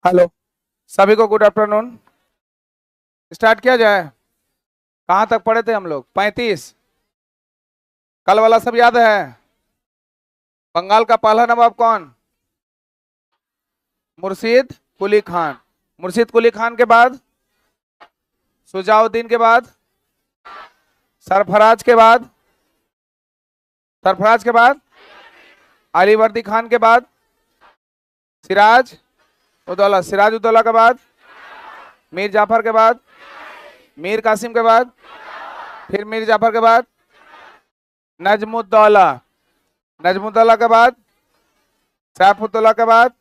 Hello. सभी को good afternoon. Start किया जाए। कहाँ तक पढ़े थे हम लोग? 35। कल वाला सब याद है? बंगाल का पहला नवाब कौन? मुर्शिद कुली खान। मुर्शिद कुली खान के बाद सुजाउद्दीन के बाद सरफराज के बाद सरफराज के बाद अलीवर्दी खान के बाद सिराज उदौला। सिराज उदौला के बाद मीर जाफर के बाद मीर कासिम के बाद फिर मीर जाफर के बाद नजमुद्दौला। नजमुद्दौला के बाद सैफुद्दौला के बाद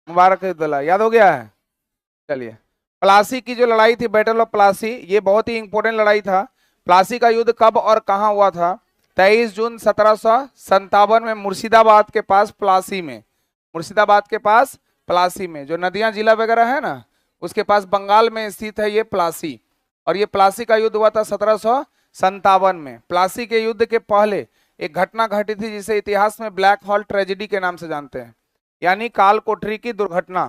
मुबारक उद्दौला। याद हो गया है? चलिए, प्लासी की जो लड़ाई थी, बैटल ऑफ प्लासी, ये बहुत ही इंपॉर्टेंट लड़ाई था। प्लासी का युद्ध कब और कहां हुआ था? 23 जून 1757 में मुर्शिदाबाद के पास प्लासी में। मुर्शिदाबाद के पास प्लासी में, जो नदियां जिला वगैरह है ना, उसके पास बंगाल में स्थित है ये प्लासी। और ये प्लासी का युद्ध हुआ था 1757 में। प्लासी के युद्ध के पहले एक घटना घटी थी जिसे इतिहास में ब्लैक हॉल ट्रेजेडी के नाम से जानते हैं, यानी काल कोठरी की दुर्घटना।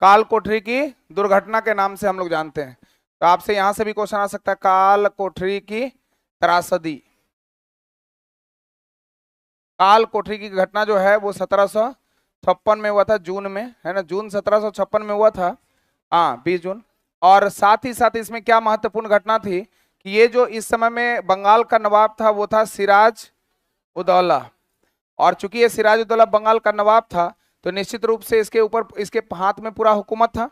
काल कोठरी की दुर्घटना के नाम से हम लोग जानते हैं। तो आपसे यहां से भी क्वेश्चन आ सकता है, काल कोठरी की त्रासदी। काल कोठरी की घटना जो है वो 1756 में हुआ था, जून में, है ना? जून 1756 में हुआ था, हाँ 20 जून। और साथ ही साथ इसमें क्या महत्वपूर्ण घटना थी कि ये जो इस समय में बंगाल का नवाब था वो था सिराज उदौला। और चूंकि ये सिराज उदौला बंगाल का नवाब था तो निश्चित रूप से इसके ऊपर, इसके हाथ में पूरा हुकूमत था।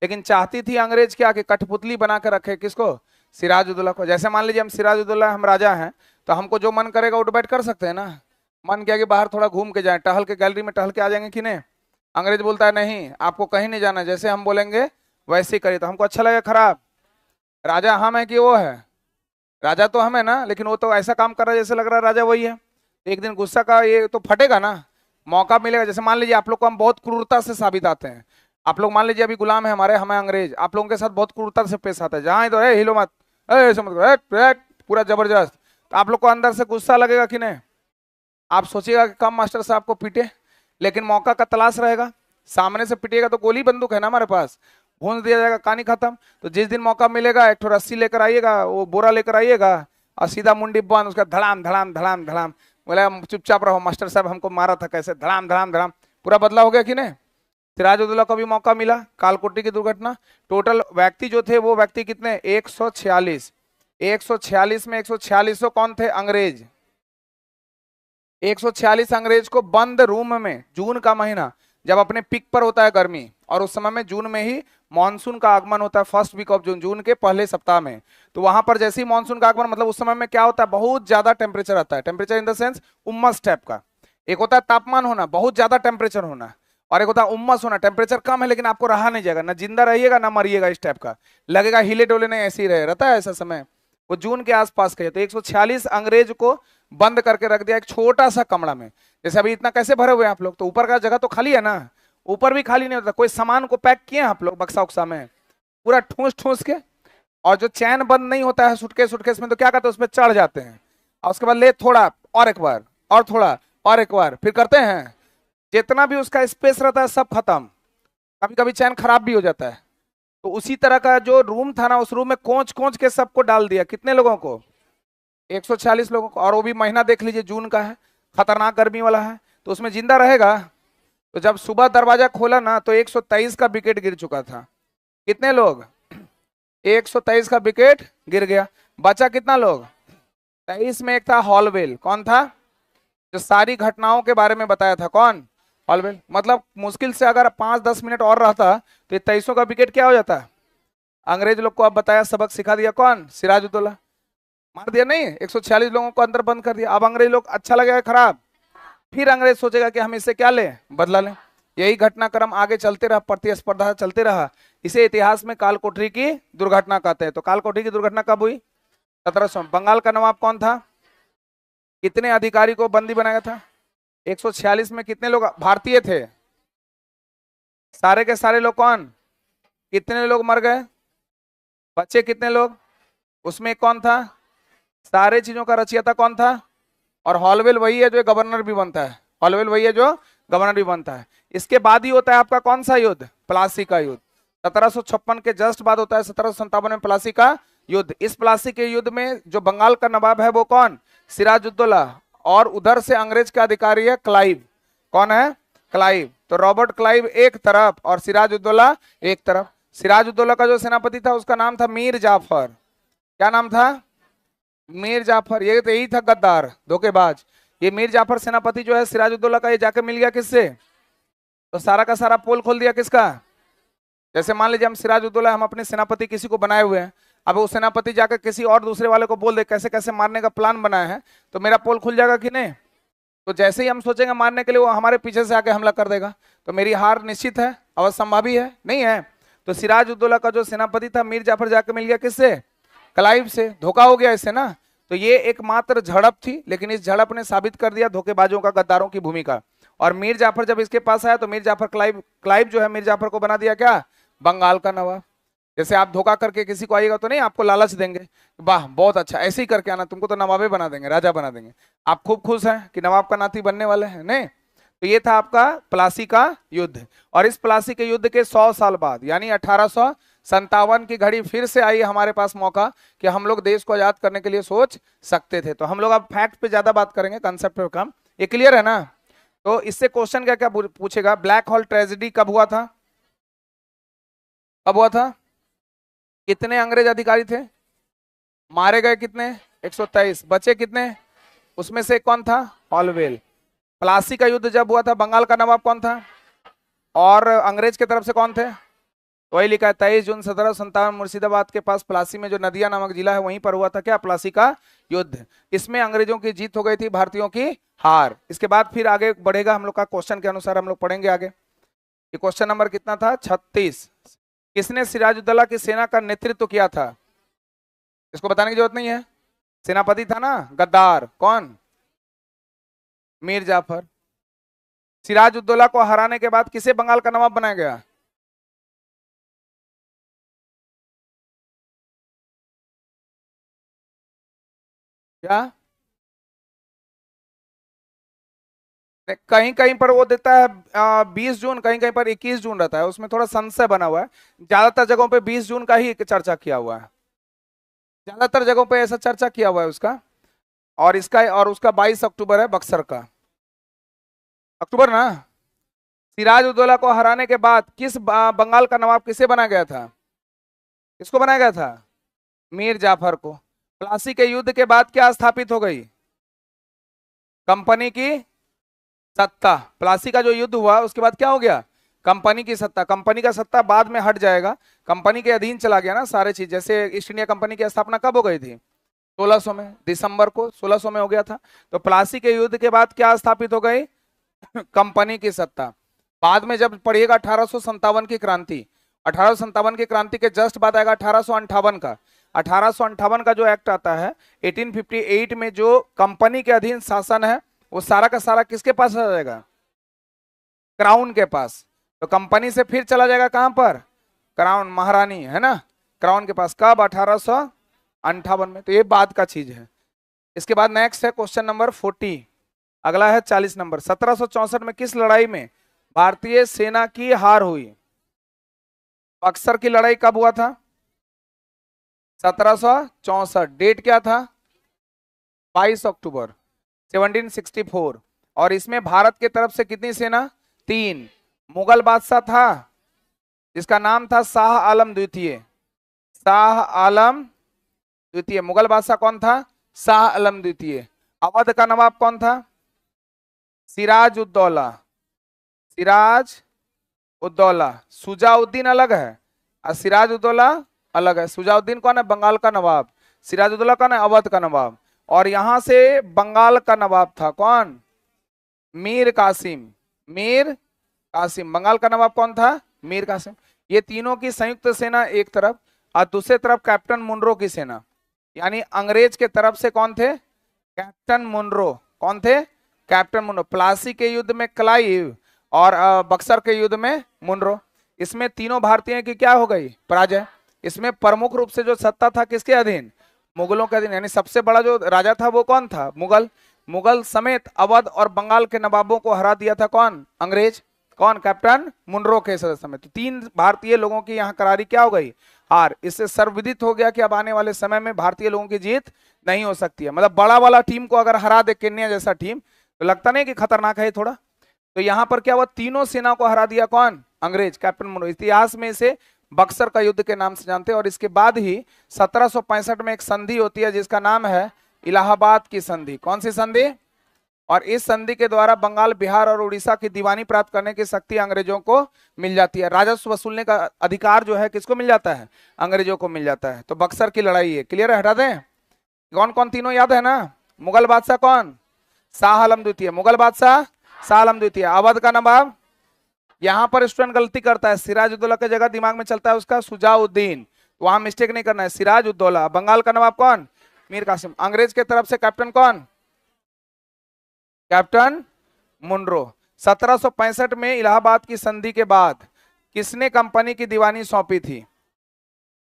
लेकिन चाहती थी अंग्रेज क्या कि कठपुतली बना कर रखे किसको? सिराज उदौला को। जैसे मान लीजिए हम सिराज उदौला, हम राजा हैं, तो हमको जो मन करेगा उठ बैठ कर सकते हैं ना। मन किया कि बाहर थोड़ा घूम के जाए, टहल के, गैलरी में टहल के आ जाएंगे कि नहीं? अंग्रेज बोलता है नहीं, आपको कहीं नहीं जाना, जैसे हम बोलेंगे वैसे ही करिए। तो हमको अच्छा लगेगा? खराब? राजा हम है कि वो है? राजा तो हम है ना, लेकिन वो तो ऐसा काम कर रहा है जैसे लग रहा है राजा वही है। एक दिन गुस्सा का ये तो फटेगा ना, मौका मिलेगा। जैसे मान लीजिए आप लोग को हम बहुत क्रूरता से साबित आते हैं। आप लोग मान लीजिए अभी गुलाम है हमारे, हमें अंग्रेज आप लोगों के साथ बहुत क्रूरता से पेश आता है, जहां इधर है हिलो मत, ऐसे मत करो, पूरा जबरदस्त। तो आप लोग को अंदर से गुस्सा लगेगा कि नहीं? आप सोचिएगा कि कम मास्टर साहब को पीटे, लेकिन मौका का तलाश रहेगा। सामने से पिटिएगा तो गोली बंदूक है ना हमारे पास, भून दिया जाएगा, कहानी खत्म। तो जिस दिन मौका मिलेगा एक ठो रस्सी लेकर आइएगा, वो बोरा लेकर आइएगा, और सीधा मुंडी बांध उसका धड़ाम धड़ाम धड़ाम धड़ाम। बोले चुपचाप रहो मास्टर साहब, हमको मारा था कैसे, धड़ाम धड़ाम धड़ाम। पूरा बदला हो गया कि नहीं? सिराजुद्दौला को भी मौका मिला, कालकोटी की दुर्घटना। टोटल व्यक्ति जो थे वो व्यक्ति कितने? 146। 146 में 146 कौन थे? अंग्रेज। 146 अंग्रेज को बंद रूम में, जून का महीना जब अपने पिक पर होता है गर्मी, और उस समय में जून में ही मानसून का आगमन होता है, फर्स्ट वीक ऑफ जून, जून के पहले सप्ताह में। तो वहां पर जैसे ही मानसून का आगमन, मतलब उस समय में क्या होता है, बहुत ज्यादा टेम्परेचर आता है। टेम्परेचर इन द सेंस उम्मस टाइप का। एक होता है तापमान होना, बहुत ज्यादा टेम्परेचर होना, और एक होता है उम्मस होना, टेम्परेचर कम है लेकिन आपको रहा नहीं जाएगा, ना जिंदा रहिएगा ना मरिएगा, इस टाइप का लगेगा, हिले डोले नहीं, ऐसे ही रहता है ऐसा समय। वो जून के आसपास का है। तो 146 अंग्रेज को बंद करके रख दिया एक छोटा सा कमरा में। जैसे अभी इतना कैसे भरे हुए हैं आप लोग, तो ऊपर का जगह तो खाली है ना, ऊपर भी खाली नहीं होता। कोई सामान को पैक किए हैं आप लोग बक्सा उक्सा में, पूरा ठूस ठूस के। और जो चैन बंद नहीं होता है सुटकेस सुटकेस में, तो क्या करते हैं, उसमें चढ़ जाते हैं, और उसके बाद ले थोड़ा और एक बार, और थोड़ा और एक बार, फिर करते हैं। जितना भी उसका स्पेस रहता है सब खत्म। कभी कभी चैन खराब भी हो जाता है। तो उसी तरह का जो रूम था ना, उस रूम में कोच कोच के सबको डाल दिया। कितने लोगों को? 146 लोगों को। और वो भी महीना देख लीजिए, जून का है, खतरनाक गर्मी वाला है, तो उसमें जिंदा रहेगा? तो जब सुबह दरवाजा खोला ना तो 123 का विकेट गिर चुका था। कितने लोग? 123 का विकेट गिर गया। बचा कितना लोग? 23 में एक था हॉलवेल। कौन था? जो सारी घटनाओं के बारे में बताया था। कौन? हॉलवेल। मतलब मुश्किल से अगर 5-10 मिनट और रहता तो ये 23 का विकेट क्या हो जाता? अंग्रेज लोग को अब बताया, सबक सिखा दिया। कौन? सिराजुद्दौला। मार दिया नहीं, 146 लोगों को अंदर बंद कर दिया। अब अंग्रेज लोग, अच्छा लगेगा खराब? फिर अंग्रेज सोचेगा कि हम इससे क्या लें, बदला लें। यही घटनाक्रम आगे चलते रहा, प्रतिस्पर्धा चलते रहा। इसे इतिहास में काल कोठरी की दुर्घटना कहते हैं। तो काल कोठरी की दुर्घटना कब हुई? 1700। बंगाल का नवाब कौन था? कितने अधिकारी को बंदी बनाया था? 146 में कितने लोग भारतीय थे? सारे के सारे लोग कौन? कितने लोग मर गए? बच्चे कितने लोग? उसमें कौन था? सारे चीजों का रचयिता कौन था? और हॉलवेल वही है जो गवर्नर भी बनता है, हॉलवेल वही है जो गवर्नर भी बनता है। इसके बाद ही होता है आपका कौन सा युद्ध? प्लासी का युद्ध। 1756 के जस्ट बाद होता है 1757 में प्लासी का युद्ध। इस प्लासी के युद्ध में जो बंगाल का नवाब है वो कौन? सिराजुद्दौला। और उधर से अंग्रेज का अधिकारी है क्लाइव। कौन है? क्लाइव। तो रॉबर्ट क्लाइव एक तरफ और सिराजुद्दौला एक तरफ। सिराजुद्दौला का जो सेनापति था उसका नाम था मीर जाफर। क्या नाम था? मीर जाफर। ये तो यही था गद्दार, धोखेबाज। ये मीर जाफर सेनापति जो है सिराजुद्दौला का, ये जाके मिल गया किससे? तो सारा का सारा पोल खोल दिया किसका? जैसे मान लीजिए हम सिराजुद्दौला, हम अपने सेनापति किसी को बनाए हुए हैं, अब वो सेनापति जाकर किसी और दूसरे वाले को बोल दे कैसे कैसे मारने का प्लान बनाया है, तो मेरा पोल खुल जाएगा कि नहीं? तो जैसे ही हम सोचेंगे मारने के लिए, वो हमारे पीछे से आके हमला कर देगा, तो मेरी हार निश्चित है, अवश्यंभावी है, नहीं है? तो सिराजुद्दौला का जो सेनापति था मीर जाफर जाके मिल गया किससे? क्लाइव से। धोखा हो गया इससे ना। तो ये एकमात्र झड़प थी, लेकिन इस झड़प ने साबित कर दिया धोखेबाजों का, गद्दारों की भूमिका। और मीर जाफर जब इसके पास आया तो मीर जाफर क्लाइव जो है मीर जाफर को बना दिया क्या? बंगाल का नवाब। जैसे आप धोखा करके किसी को आइएगा तो नहीं आपको लालच देंगे, वाह बहुत अच्छा ऐसे ही करके आना, तुमको तो नवाबे बना देंगे, राजा बना देंगे। आप खूब खुश हैं कि नवाब का नाती बनने वाले हैं, नहीं? तो ये था आपका प्लासी का युद्ध। और इस प्लासी के युद्ध के 100 साल बाद यानी 1857 की घड़ी फिर से आई हमारे पास मौका कि हम लोग देश को आजाद करने के लिए सोच सकते थे। तो हम लोग अब फैक्ट पे ज्यादा बात करेंगे, कंसेप्ट पे कम। ये क्लियर है ना? तो इससे क्वेश्चन क्या क्या पूछेगा, ब्लैक होल ट्रेजेडी कब हुआ था? कब हुआ था? कितने अंग्रेज अधिकारी थे? मारे गए कितने? 123। बचे कितने? उसमें से कौन था? हॉलवेल। प्लासी का युद्ध जब हुआ था बंगाल का नवाब कौन था? और अंग्रेज की तरफ से कौन थे? वही लिखा है 23 जून 1757 मुर्शिदाबाद के पास प्लासी में जो नदिया नामक जिला है वहीं पर हुआ था क्या? प्लासी का युद्ध। इसमें अंग्रेजों की जीत हो गई थी, भारतीयों की हार। इसके बाद फिर आगे बढ़ेगा हम लोग का क्वेश्चन के अनुसार, हम लोग पढ़ेंगे आगे। ये क्वेश्चन नंबर कितना था? 36। किसने सिराजुद्दौला की सेना का नेतृत्व किया था? इसको बताने की जरूरत नहीं है, सेनापति था ना गद्दार। कौन? मीर जाफर। सिराजुद्दौला को हराने के बाद किसे बंगाल का नवाब बनाया गया? क्या? कहीं कहीं पर वो देता है 20 जून, कहीं कहीं पर 21 जून रहता है, उसमें थोड़ा संशय बना हुआ है। ज्यादातर जगहों पे 20 जून का ही चर्चा किया हुआ है, ज्यादातर जगहों पे ऐसा चर्चा किया हुआ है उसका। और इसका और उसका 22 अक्टूबर है, बक्सर का। अक्टूबर ना। सिराजुद्दौला को हराने के बाद किस बंगाल का नवाब किसे बनाया गया था? किसको बनाया गया था? मीर जाफर को। प्लासी के युद्ध के बाद क्या स्थापित हो गई? कंपनी की सत्ता। प्लासी का जो युद्ध हुआ उसके बाद क्या हो गया? कंपनी की सत्ता। कंपनी का सत्ता बाद में हट जाएगा, कंपनी के अधीन चला गया ना सारे चीज। जैसे ईस्ट इंडिया कंपनी की स्थापना कब हो गई थी? 1600 में, दिसंबर को 1600 में हो गया था। तो प्लासी के युद्ध के बाद क्या स्थापित हो गई? कंपनी की सत्ता। बाद में जब पढ़िएगा 1857 की क्रांति, 1857 की क्रांति के जस्ट बाद आएगा 1858 का। 1858 का जो एक्ट आता है 1858 में, जो कंपनी के अधीन शासन है वो सारा का सारा किसके पास आ जाएगा? क्राउन के पास। तो कंपनी से फिर चला जाएगा कहां पर? क्राउन, महारानी है ना, क्राउन के पास। कब? 1858 में। तो ये बाद का चीज है। इसके बाद नेक्स्ट है क्वेश्चन नंबर 40। अगला है 40 नंबर। 1764 में किस लड़ाई में भारतीय सेना की हार हुई? बक्सर की लड़ाई कब हुआ था? 1764। डेट क्या था? 22 अक्टूबर 1764। और इसमें भारत के तरफ से कितनी सेना? 3। मुगल बादशाह था जिसका नाम था शाह आलम द्वितीय। शाह आलम द्वितीय। मुगल बादशाह कौन था? शाह आलम द्वितीय। अवध का नवाब कौन था? सिराज उद्दौला। सिराज उद्दौला। सुजाउद्दीन अलग है और सिराज उद्दौला अलग है। सुजाउद्दीन कौन है? बंगाल का नवाब। सिराज उद्दौला कौन है? अवध का नवाब। और यहां से बंगाल का नवाब था कौन? मीर कासिम। मीर कासिम। बंगाल का नवाब कौन था? मीर कासिम। ये तीनों की संयुक्त सेना एक तरफ और दूसरे तरफ कैप्टन मुनरो की सेना। यानी अंग्रेज के तरफ से कौन थे? Captain Munro. कौन थे? Captain Munro. प्लासी के युद्ध में क्लाइव और बक्सर के युद्ध में मुनरो। इसमें तीनों भारतीयों की क्या हो गई? पराजय। इसमें प्रमुख रूप से जो सत्ता था किसके अधीन? मुगलों के अधीन। यानी सबसे बड़ा जो राजा था वो कौन था? मुगल। मुगल समेत अवध और बंगाल के नवाबों को हरा दिया था कौन? अंग्रेज। कौन? कैप्टन मुनरो के सदस्य में। तो 3 भारतीय लोगों की यहाँ करारी क्या हो गई? हार। इससे सर्वविदित हो गया कि अब आने वाले समय में भारतीय लोगों की जीत नहीं हो सकती है। मतलब बड़ा वाला टीम को अगर हरा दे, केन्या जैसा टीम, तो लगता नहीं कि खतरनाक है थोड़ा। तो यहाँ पर क्या हुआ? तीनों सेना को हरा दिया कौन? अंग्रेज, कैप्टन मुनरो। इतिहास में इसे बक्सर का युद्ध के नाम से जानते हैं। और इसके बाद ही 1765 में एक संधि होती है जिसका नाम है इलाहाबाद की संधि। कौन सी संधि? और इस संधि के द्वारा बंगाल, बिहार और उड़ीसा की दीवानी प्राप्त करने की शक्ति अंग्रेजों को मिल जाती है। राजस्व वसूलने का अधिकार जो है किसको मिल जाता है? अंग्रेजों को मिल जाता है। तो बक्सर की लड़ाई है। क्लियर है? हटा दें? कौन कौन तीनों याद है ना? मुगल बादशाह कौन? शाह आलम द्वितीय। मुगल बादशाह शाह आलम द्वितीय। अवध का नवाब, यहां पर स्टूडेंट गलती करता है, सिराजुद्दौला की जगह दिमाग में चलता है उसका शुजाउद्दीन, वहां मिस्टेक नहीं करना है, सिराजुद्दौला। बंगाल का नवाब कौन? मीर कासिम। अंग्रेज के तरफ से कैप्टन कौन? Captain Munro. 1765 में इलाहाबाद की संधि के बाद किसने कंपनी की दीवानी सौंपी थी?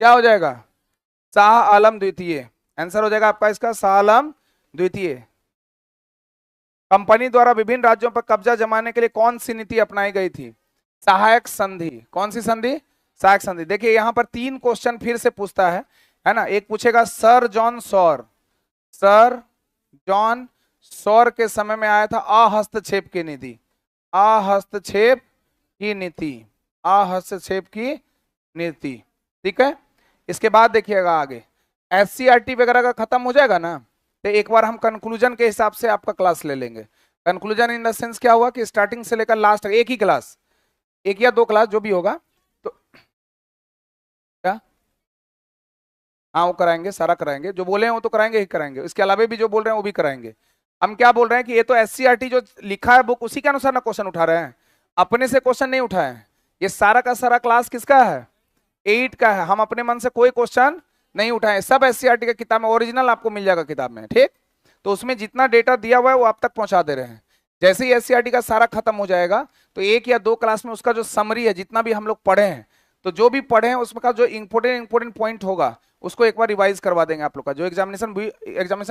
क्या हो जाएगा? शाह आलम द्वितीय। आंसर हो जाएगा आपका इसका शाह आलम द्वितीय। कंपनी द्वारा विभिन्न राज्यों पर कब्जा जमाने के लिए कौन सी नीति अपनाई गई थी? सहायक संधि। कौन सी संधि? सहायक संधि। देखिए यहां पर 3 क्वेश्चन फिर से पूछता है ना। एक पूछेगा sir John Shore, sir John Shore के समय में आया था अहस्तक्षेप की नीति, अहस्तक्षेप की नीति, अहस्तक्षेप की नीति। ठीक है। इसके बाद देखिएगा आगे एससीईआरटी वगैरह का खत्म हो जाएगा ना, तो एक बार हम कंक्लूजन के हिसाब से आपका क्लास ले लेंगे। कंक्लूजन इन द सेंस क्या हुआ कि स्टार्टिंग से लेकर लास्ट तक एक ही क्लास, 1 या 2 क्लास जो भी होगा, तो क्या? हाँ वो कराएंगे, सारा कराएंगे, जो बोले हैं वो तो कराएंगे ही कराएंगे, इसके अलावा भी जो बोल रहे हैं वो भी कराएंगे। हम क्या बोल रहे हैं कि ये तो एससीईआरटी जो लिखा है बुक उसी के अनुसार ना क्वेश्चन उठा रहे हैं, अपने से क्वेश्चन नहीं उठाए हैं। ये सारा का सारा क्लास किसका है? 8 का है। हम अपने मन से कोई क्वेश्चन नहीं उठाए, सब एससीईआरटी की किताब में ओरिजिनल आपको मिल जाएगा किताब में। ठीक, तो उसमें जितना डेटा दिया हुआ है वो आप तक पहुंचा दे रहे हैं। जैसे ही एससीईआरटी का सारा खत्म हो जाएगा तो 1 या 2 क्लास में उसका जो समरी है, जितना भी हम लोग पढ़े हैं, तो जो भी पढ़े हैं उसमें का जो इंपोर्टेंट पॉइंट होगा उसको एक बार रिवाइज करवा देंगे आप लोग का, जो एग्जामिनेशन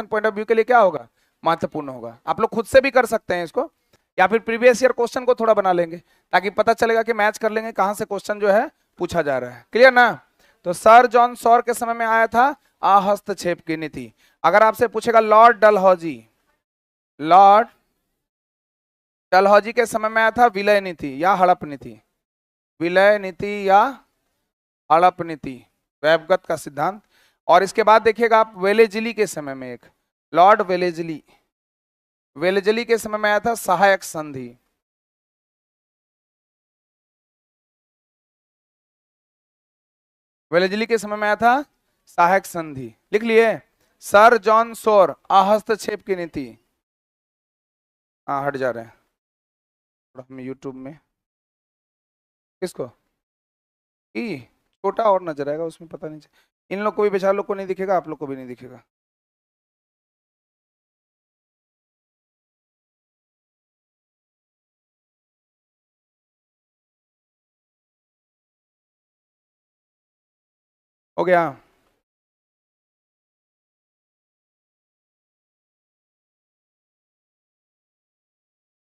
पॉइंट ऑफ व्यू के लिए क्या होगा? महत्वपूर्ण होगा। आप लोग खुद से भी कर सकते हैं इसको, या फिर प्रीवियस ईयर क्वेश्चन को थोड़ा बना लेंगे ताकि पता चलेगा कि मैच कर लेंगे कहां से क्वेश्चन जो है पूछा जा रहा है। क्लियर ना? तो सर जॉन सॉर के समय में आया था अहस्तक्षेप की नीति। अगर आपसे पूछेगा लॉर्ड डलहौजी, लॉर्ड डलहौजी के समय में आया था विलय नीति या हड़प नीति, विलय नीति या हड़प नीति, वेबगत का सिद्धांत। और इसके बाद देखिएगा आप वेलेजली के समय में, एक लॉर्ड वेलेजली, वेलेजली के समय में आया था सहायक संधि। वेलेजली के समय में आया था सहायक संधि। लिख लिए सर जॉन सौर अहस्तक्षेप की नीति। हाँ हट जा रहे हैं हम यूट्यूब में, किसको? ई छोटा और नजर आएगा उसमें, पता नहीं इन लोग को भी, बेचारे लोग को नहीं दिखेगा, आप लोग को भी नहीं दिखेगा। हो गया?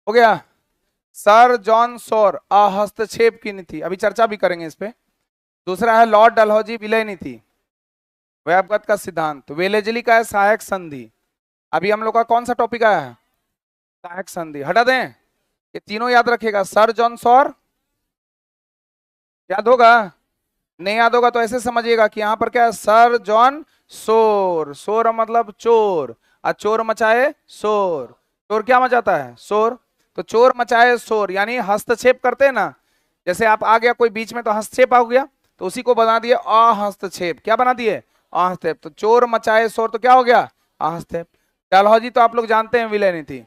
हो गया। सर जॉन सौर अहस्तक्षेप की नीति, अभी चर्चा भी करेंगे इस पे। दूसरा है लॉर्ड डलहौजी विलय नीति, वेबगत का सिद्धांत। वेलेजली का है सहायक संधि। अभी हम लोग का कौन सा टॉपिक आया है? सहायक संधि। हटा दें, ये तीनों याद रखिएगा। सर जॉन सौर याद होगा? नहीं याद होगा तो ऐसे समझिएगा कि यहाँ पर क्या है, सर जॉन शोर, शोर मतलब चोर, और चोर मचाए शोर, चोर क्या मचाता है? शोर। तो चोर मचाए शोर यानी हस्तक्षेप करते हैं ना, जैसे आप आ गया कोई बीच में तो हस्तक्षेप आ गया, तो उसी को बना दिए अहस्तक्षेप। क्या बना दिए? अहस्तक्षेप। तो चोर मचाए शोर तो क्या हो गया? अहस्तक्षेप। डलहौजी तो आप लोग जानते हैं विलय नीति,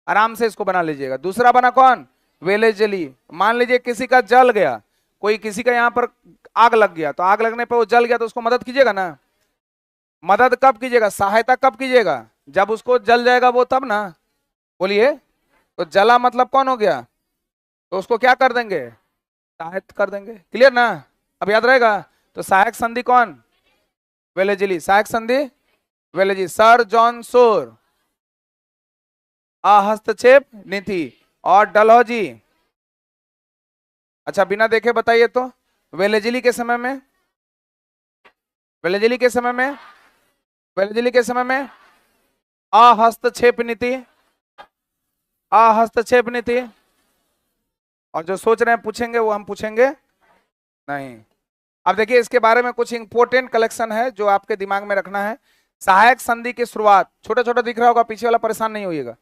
आराम से इसको बना लीजिएगा। दूसरा बना कौन? वेलेजली। मान लीजिए किसी का जल गया, कोई किसी का यहाँ पर आग लग गया, तो आग लगने पर वो जल गया तो उसको मदद कीजिएगा ना। मदद कब कीजिएगा? सहायता कब कीजिएगा? जब उसको जल जाएगा वो, तब ना। बोलिए। तो जला मतलब कौन हो गया? तो उसको क्या कर देंगे? सहायता कर देंगे। क्लियर ना? अब याद रहेगा। तो सहायक संधि कौन? वेलेजली। सहायक संधि वेलेजली। सर जॉन शोर अहस्तक्षेप नीति। और डलहौजी, अच्छा बिना देखे बताइए तो, वेलेजली के समय में, वेलेजली के समय में, वेलेजली के समय में अहस्तक्षेप नीति, अहस्तक्षेप नीति। और जो सोच रहे हैं पूछेंगे वो हम पूछेंगे नहीं। अब देखिए इसके बारे में कुछ इंपॉर्टेंट कलेक्शन है जो आपके दिमाग में रखना है। सहायक संधि की शुरुआत, छोटा छोटा दिख रहा होगा, पीछे वाला परेशान नहीं होइएगा,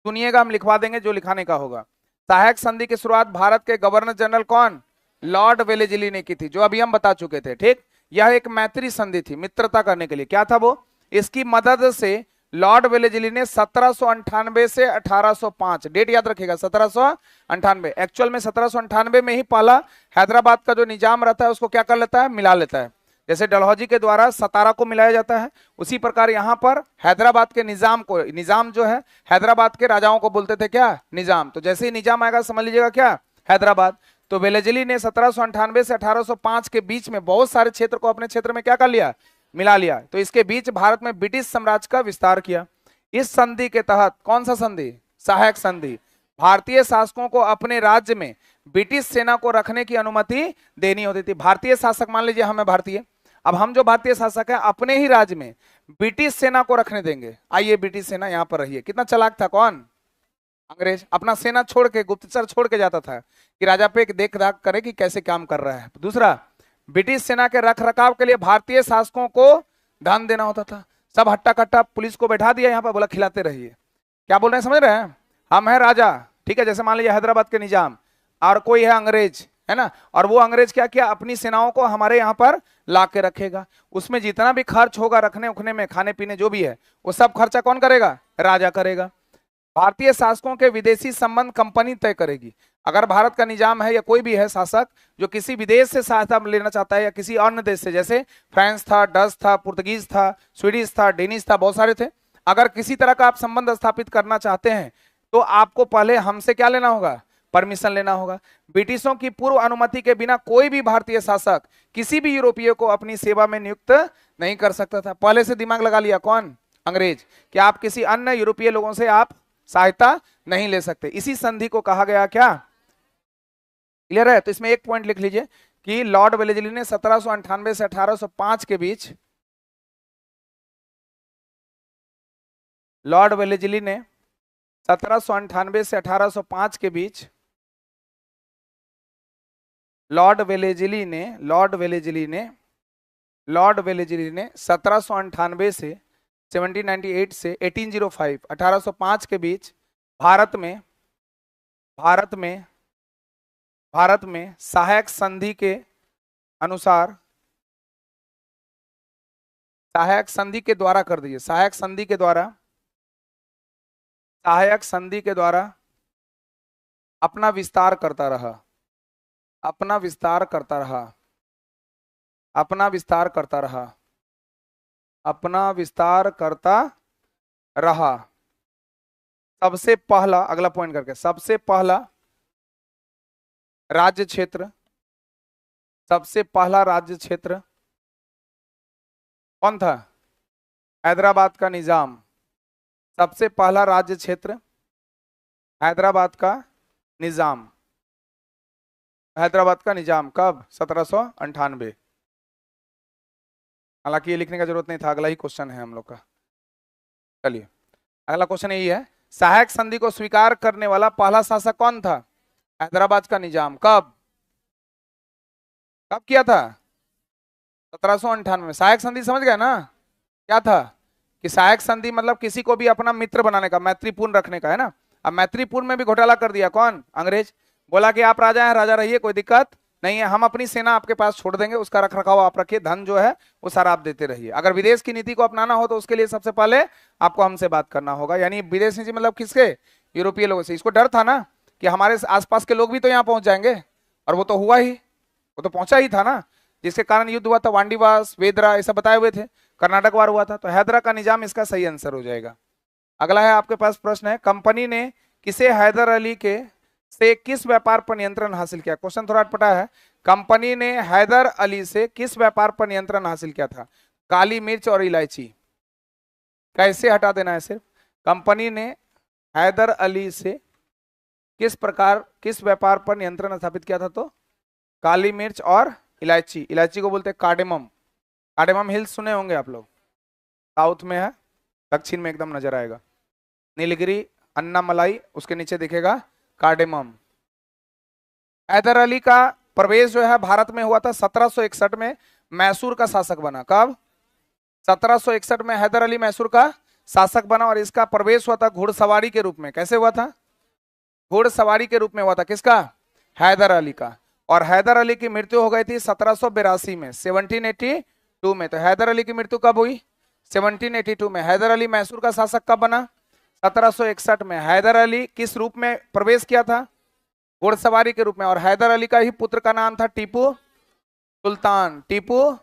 सुनिएगा, हम लिखवा देंगे जो लिखाने का होगा। सहायक संधि की शुरुआत भारत के गवर्नर जनरल कौन, लॉर्ड वेलेजली ने की थी, जो अभी हम बता चुके थे। ठीक, यह एक मैत्री संधि थी, मित्रता करने के लिए। क्या था वो, इसकी मदद से लॉर्ड वेलेजली ने 1798 से 1805, डेट याद रखिएगा 1798, एक्चुअल में 1798 में ही पहला हैदराबाद का जो निजाम रहता है उसको क्या कर लेता है, मिला लेता है। जैसे डलहौजी के द्वारा सतारा को मिलाया जाता है, उसी प्रकार यहाँ पर हैदराबाद के निजाम को, निजाम जो है हैदराबाद के राजाओं को बोलते थे क्या, निजाम। तो जैसे ही निजाम आएगा समझ लीजिएगा क्या, हैदराबाद। तो वेलेजली ने 1798 से 1805 के बीच में बहुत सारे क्षेत्र को अपने क्षेत्र में क्या कर लिया, मिला लिया। तो इसके बीच भारत में ब्रिटिश साम्राज्य का विस्तार किया। इस संधि के तहत, कौन सा संधि, सहायक संधि, भारतीय शासकों को अपने राज्य में ब्रिटिश सेना को रखने की अनुमति देनी होती थी। भारतीय शासक, मान लीजिए हम हैं भारतीय, अब हम जो भारतीय शासक है अपने ही राज्य में ब्रिटिश सेना को रखने देंगे। आइए ब्रिटिश सेना यहाँ पर रहिए। कितना चालाक था कौन, अंग्रेज। अपना सेना छोड़ के, गुप्तचर छोड़ के जाता था कि राजा पे देख दाख करे कि कैसे काम कर रहा है। दूसरा, ब्रिटिश सेना के रख रखाव के लिए भारतीय शासकों को धन देना होता था। सब हट्टा कट्टा पुलिस को बैठा दिया यहाँ पर, बोला खिलाते रहिए। क्या बोल रहे हैं, समझ रहे हैं, हम है राजा, ठीक है, जैसे मान लीजिए हैदराबाद के निजाम, और कोई है अंग्रेज, है ना, और वो अंग्रेज क्या किया, अपनी सेनाओं को हमारे यहाँ पर ला के रखेगा। उसमें जितना भी खर्च होगा रखने उखने में, खाने पीने जो भी है, वो सब खर्चा कौन करेगा, राजा करेगा। भारतीय शासकों के विदेशी संबंध कंपनी तय करेगी। अगर भारत का निजाम है या कोई भी है शासक जो किसी विदेश से सहायता लेना चाहता है या किसी अन्य देश से, जैसे फ्रांस था, डच था, पुर्तगीज था, स्वीडिश था, डेनिश था, बहुत सारे थे, अगर किसी तरह का आप संबंध स्थापित करना चाहते हैं तो आपको पहले हमसे क्या लेना होगा, परमिशन लेना होगा। ब्रिटिशों की पूर्व अनुमति के बिना कोई भी भारतीय शासक किसी भी यूरोपीय को अपनी सेवा में नियुक्त नहीं कर सकता था। पहले से दिमाग लगा लिया कौन, अंग्रेज, कि आप किसी अन्य यूरोपीय लोगों से आप सहायता नहीं ले सकते। इसी संधि को कहा गया क्या, क्लियर है। तो इसमें एक पॉइंट लिख लीजिए कि लॉर्ड वेलेजली ने 1798 से 1805 के बीच, लॉर्ड वेलेजली ने 1798 से 1805 के बीच, लॉर्ड वेलेजली ने 1798 से 1798 से 1805 1805 के बीच भारत में सहायक संधि के अनुसार, सहायक संधि के द्वारा कर दीजिए, सहायक संधि के द्वारा अपना विस्तार करता रहा, अपना विस्तार करता रहा, अपना विस्तार करता रहा, अपना विस्तार करता रहा। सबसे पहला, अगला पॉइंट करके, सबसे पहला राज्य क्षेत्र, सबसे पहला राज्य क्षेत्र कौन था, हैदराबाद का निजाम। सबसे पहला राज्य क्षेत्र हैदराबाद का निजाम, हैदराबाद का निजाम कब, 1798। हालांकि ये लिखने का जरूरत नहीं था, अगला ही क्वेश्चन है हम लोग का। चलिए अगला क्वेश्चन यही है, सहायक संधि को स्वीकार करने वाला पहला शासक कौन था, हैदराबाद का निजाम। कब कब किया था, 1798 में। सहायक संधि समझ गए ना, क्या था कि सहायक संधि मतलब किसी को भी अपना मित्र बनाने का, मैत्रीपूर्ण रखने का, है ना। अब मैत्रीपूर्ण में भी घोटाला कर दिया कौन, अंग्रेज। बोला कि आप राजा हैं, राजा रहिए, कोई दिक्कत नहीं है, हम अपनी सेना आपके पास छोड़ देंगे, उसका रख रखाव आप रखिए, धन जो है वो सारा आप देते रहिए। अगर विदेश की नीति को अपनाना हो तो उसके लिए सबसे पहले आपको हमसे बात करना होगा। यानी विदेश नीति मतलब किसके, यूरोपीय लोगों से। इसको डर था ना कि हमारे आसपास के लोग भी तो यहाँ पहुंच जाएंगे, और वो तो हुआ ही, वो तो पहुंचा ही था ना, जिसके कारण युद्ध हुआ था। वांडीवास, वेदरा, ऐसा बताए हुए थे, कर्नाटक वार हुआ था। तो हैदरा का निजाम इसका सही आंसर हो जाएगा। अगला है आपके पास प्रश्न है, कंपनी ने किसे हैदर अली के से किस व्यापार पर नियंत्रण हासिल किया। क्वेश्चन थोड़ा अटपटा है। कंपनी ने हैदर अली से किस व्यापार पर नियंत्रण हासिल किया था, काली मिर्च और इलायची। कैसे हटा देना है सिर्फ, कंपनी ने हैदर अली से किस व्यापार पर नियंत्रण स्थापित किया था? तो काली मिर्च और इलायची, इलायची को बोलते हैं कार्डेमम। कार्डेमम हिल्स सुने होंगे आप लोग, साउथ में है, दक्षिण में एकदम नजर आएगा। नीलगिरी, अन्नामलाई, उसके नीचे दिखेगा कार्डेमम। हैदर अली का प्रवेश जो है भारत में हुआ था 1761 में, मैसूर का शासक बना। कब? 1761 में हैदर अली मैसूर का शासक बना और इसका प्रवेश हुआ था घुड़सवारी के रूप में। कैसे हुआ था? घुड़सवारी के रूप में हुआ था। किसका? हैदर अली का। और हैदर अली की मृत्यु हो गई थी 1782 में, 1782 में। तो हैदर अली की मृत्यु कब हुई? 1782 में। हैदर अली मैसूर का शासक कब बना? 1761 में। हैदर अली किस रूप में प्रवेश किया था? घुड़सवारी के रूप में। और हैदर अली का ही पुत्र का नाम था टीपू सुल्तान। टीपू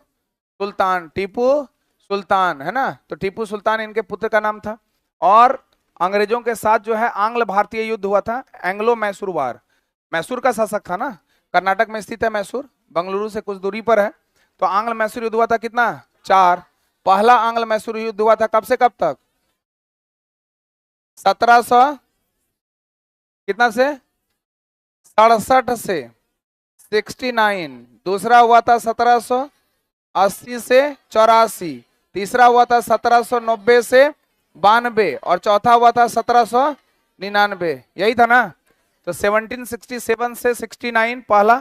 सुल्तान, टीपू सुल्तान, है ना। तो टीपू सुल्तान इनके पुत्र का नाम था। और अंग्रेजों के साथ जो है आंग्ल भारतीय युद्ध हुआ था, एंग्लो मैसूर वार। मैसूर का शासक था ना, कर्नाटक में स्थित है मैसूर, बंगलुरु से कुछ दूरी पर है। तो आंग्ल मैसूर युद्ध हुआ था कितना? 4। पहला आंग्ल मैसूर युद्ध हुआ था कब से कब तक? 1700 कितना से? 67 से 69। दूसरा हुआ था 1780 से 84। तीसरा हुआ था 1790 से 92 और चौथा हुआ था 1799। यही था ना। तो 1767 से 69 पहला,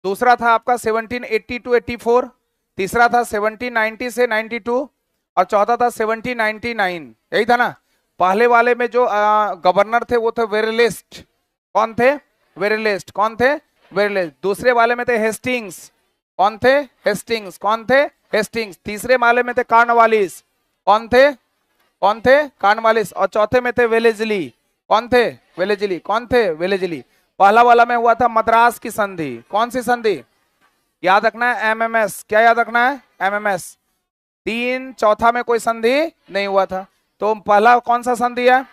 दूसरा था आपका 1780 टू 84, तीसरा था 1790 से 92 और चौथा था 1799। यही था ना। पहले वाले में जो गवर्नर थे वो थे वेरेलिस्ट। कौन थे? वेरेलिस्ट। कौन थे? वेरेलिस्ट। दूसरे वाले में थे हेस्टिंग्स। कौन थे? हेस्टिंग्स। कौन थे? हेस्टिंग्स। तीसरे वाले में थे कार्नवालिस। कौन थे? कौन थे? कार्नवालिस। और चौथे में थे वेलेजली। कौन थे? वेलेजली। कौन थे? वेलेजली। पहला वाला में हुआ था मद्रास की संधि। कौन सी संधि? याद रखना है एमएमएस। क्या याद रखना है? एमएमएस। 3, चौथा में कोई संधि नहीं हुआ था। तो पहला कौन सा संधि है?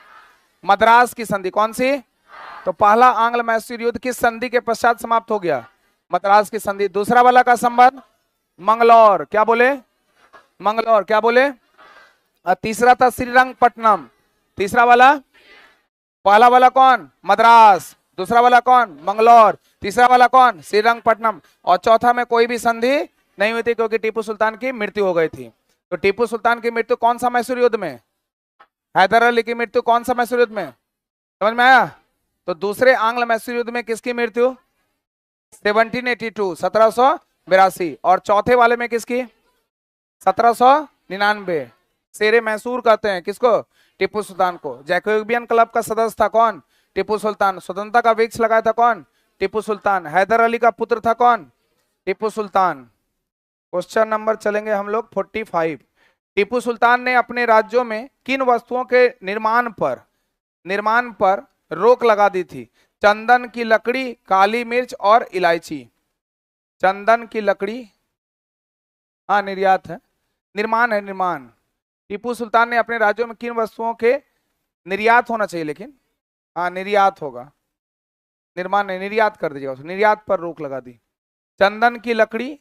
मद्रास की संधि। कौन सी? तो पहला आंग्ल मैसूर युद्ध किस संधि के पश्चात समाप्त हो गया? मद्रास की संधि। दूसरा वाला का संबंध मंगलौर। क्या बोले? मंगलौर। क्या बोले? और तीसरा था श्रीरंगपट्टनम। तीसरा वाला, पहला वाला कौन? मद्रास। दूसरा वाला कौन? मंगलौर। तीसरा वाला कौन? श्रीरंगपट्टनम। और चौथा में कोई भी संधि नहीं हुई थी क्योंकि टीपू सुल्तान की मृत्यु हो गई थी। तो टीपू सुल्तान की मृत्यु कौन सा मैसूर युद्ध में? हैदर अली की मृत्यु कौन सा मैसूर युद्ध में? समझ में आया? तो दूसरे आंग्ल मैसूर युद्ध में किसकी मृत्यु? 1782, 1782। और चौथे वाले में किसकी? 1799। शेरे मैसूर कहते हैं किसको? टीपू सुल्तान को। जैकोबियन क्लब का सदस्य था कौन? टीपू सुल्तान। स्वतंत्रता का वृक्ष लगाया था कौन? टीपू सुल्तान। हैदर अली का पुत्र था कौन? टीपू सुल्तान। क्वेश्चन नंबर चलेंगे हम लोग 45। टीपू सुल्तान ने अपने राज्यों में किन वस्तुओं के निर्माण पर रोक लगा दी थी? चंदन की लकड़ी, काली मिर्च और इलायची। चंदन की लकड़ी, हाँ निर्यात है, निर्माण है, निर्माण। टीपू सुल्तान ने अपने राज्यों में किन वस्तुओं के निर्यात होना चाहिए, लेकिन हाँ निर्यात होगा, निर्माण नहीं, निर्यात कर दीजिएगा, निर्यात पर रोक लगा दी। चंदन की लकड़ी,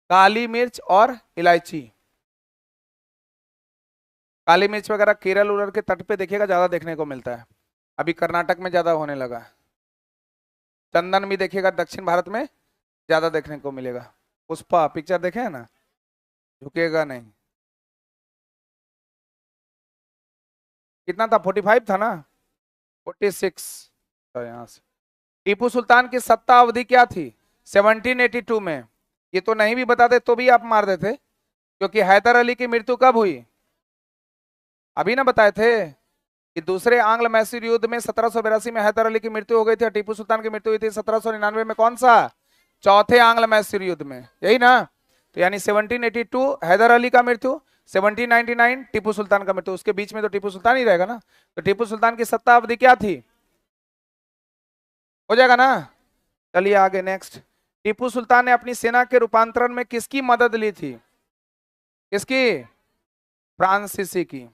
काली मिर्च और इलायची। काली मिर्च वगैरह केरल उरल के तट पे देखिएगा ज्यादा देखने को मिलता है, अभी कर्नाटक में ज्यादा होने लगा। चंदन भी देखिएगा दक्षिण भारत में ज्यादा देखने को मिलेगा। पुष्पा पिक्चर देखे है ना, झुकेगा नहीं। कितना था? 45 था ना, 46। तो यहाँ से टीपू सुल्तान की सत्ता अवधि क्या थी 1782 में? ये तो नहीं भी बताते तो भी आप मार देते, क्योंकि हैदर अली की मृत्यु कब हुई? अभी ना बताए थे कि दूसरे आंग्ल मैसूर युद्ध में 1782 में हैदर अली की मृत्यु हो गई थी और टीपू सुल्तान की मृत्यु हुई थी 1799 में। कौन सा? चौथे आंग्ल मैसूर युद्ध में, यही ना। तो यानी 1782 हैदर अली का मृत्यु, 1799 टीपू सुल्तान का मृत्यु, उसके बीच में तो टीपू सुल्तान ही रहेगा ना। तो टीपू सुल्तान की सत्ता अवधि क्या थी? हो जाएगा ना। चलिए आगे नेक्स्ट। टीपू सुल्तान ने अपनी सेना के रूपांतरण में किसकी मदद ली थी? किसकी? फ्रांसीसी की।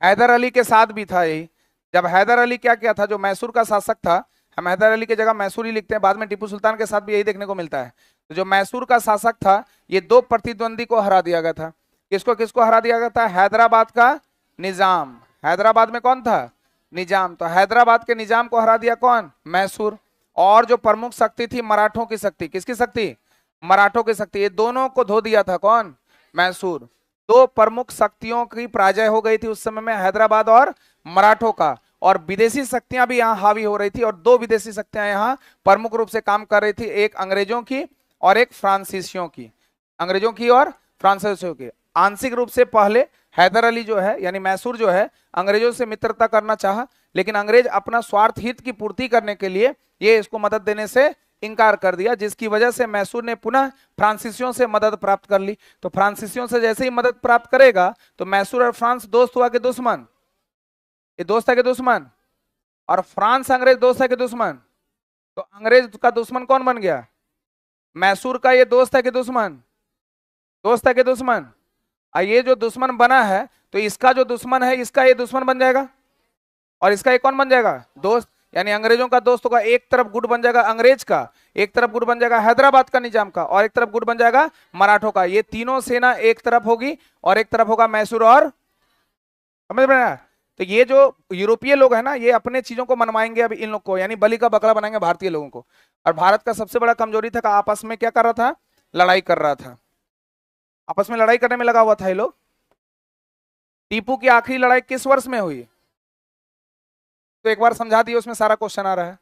हैदर अली के साथ भी था यही। जब हैदर अली क्या किया था, जो मैसूर का शासक था, हम हैदर अली की जगह मैसूर ही लिखते हैं, बाद में टीपू सुल्तान के साथ भी यही देखने को मिलता है। तो जो मैसूर का शासक था, ये 2 प्रतिद्वंदी को हरा दिया गया था। किसको किसको हरा दिया गया था? हैदराबाद का निजाम। हैदराबाद में कौन था? निजाम। तो हैदराबाद के निजाम को हरा दिया कौन? मैसूर। और जो प्रमुख शक्ति थी मराठों की शक्ति, किसकी शक्ति? मराठों की शक्ति, ये दोनों को धो दिया था कौन? मैसूर। दो प्रमुख शक्तियों की पराजय हो गई थी उस समय में, हैदराबाद और मराठों का। और विदेशी शक्तियां भी यहाँ हावी हो रही थी, और दो विदेशी शक्तियां यहाँ प्रमुख रूप से काम कर रही थी, एक अंग्रेजों की और एक फ्रांसीसियों की। अंग्रेजों की और फ्रांसीसियों की। आंशिक रूप से पहले हैदर अली जो है यानी मैसूर जो है अंग्रेजों से मित्रता करना चाहा, लेकिन अंग्रेज अपना स्वार्थ हित की पूर्ति करने के लिए ये इसको मदद देने से इनकार कर दिया, जिसकी वजह से मैसूर ने पुनः फ्रांसीसियों से मदद प्राप्त कर ली। तो फ्रांसीसियों से जैसे ही मदद प्राप्त करेगा तो मैसूर और फ्रांस दोस्त हुआ के दुश्मन? ये दोस्त है के दुश्मन? और फ्रांस अंग्रेज दोस्त है के दुश्मन? तो अंग्रेज का दुश्मन कौन बन गया? मैसूर का ये दोस्त है के दुश्मन? दोस्त है के दुश्मन? ये जो दुश्मन बना है तो इसका जो दुश्मन है इसका ये दुश्मन बन जाएगा, और इसका ये कौन बन जाएगा? दोस्त। यानी अंग्रेजों का दोस्त होगा, एक तरफ गुट बन जाएगा अंग्रेज का, एक तरफ गुट बन जाएगा हैदराबाद का निजाम का, और एक तरफ गुट बन जाएगा मराठों का। ये तीनों सेना एक तरफ होगी और एक तरफ होगा मैसूर और, समझ में आया? तो ये जो यूरोपीय लोग हैं ना, ये अपने चीजों को मनवाएंगे अब इन लोग को, यानी बलि का बकरा बनाएंगे भारतीय लोगों को। और भारत का सबसे बड़ा कमजोरी था कि आपस में क्या कर रहा था? लड़ाई कर रहा था, आपस में लड़ाई करने में लगा हुआ था ये लोग। टीपू की आखिरी लड़ाई किस वर्ष में हुई? तो एक बार समझा दिए, उसमें सारा क्वेश्चन आ रहा है।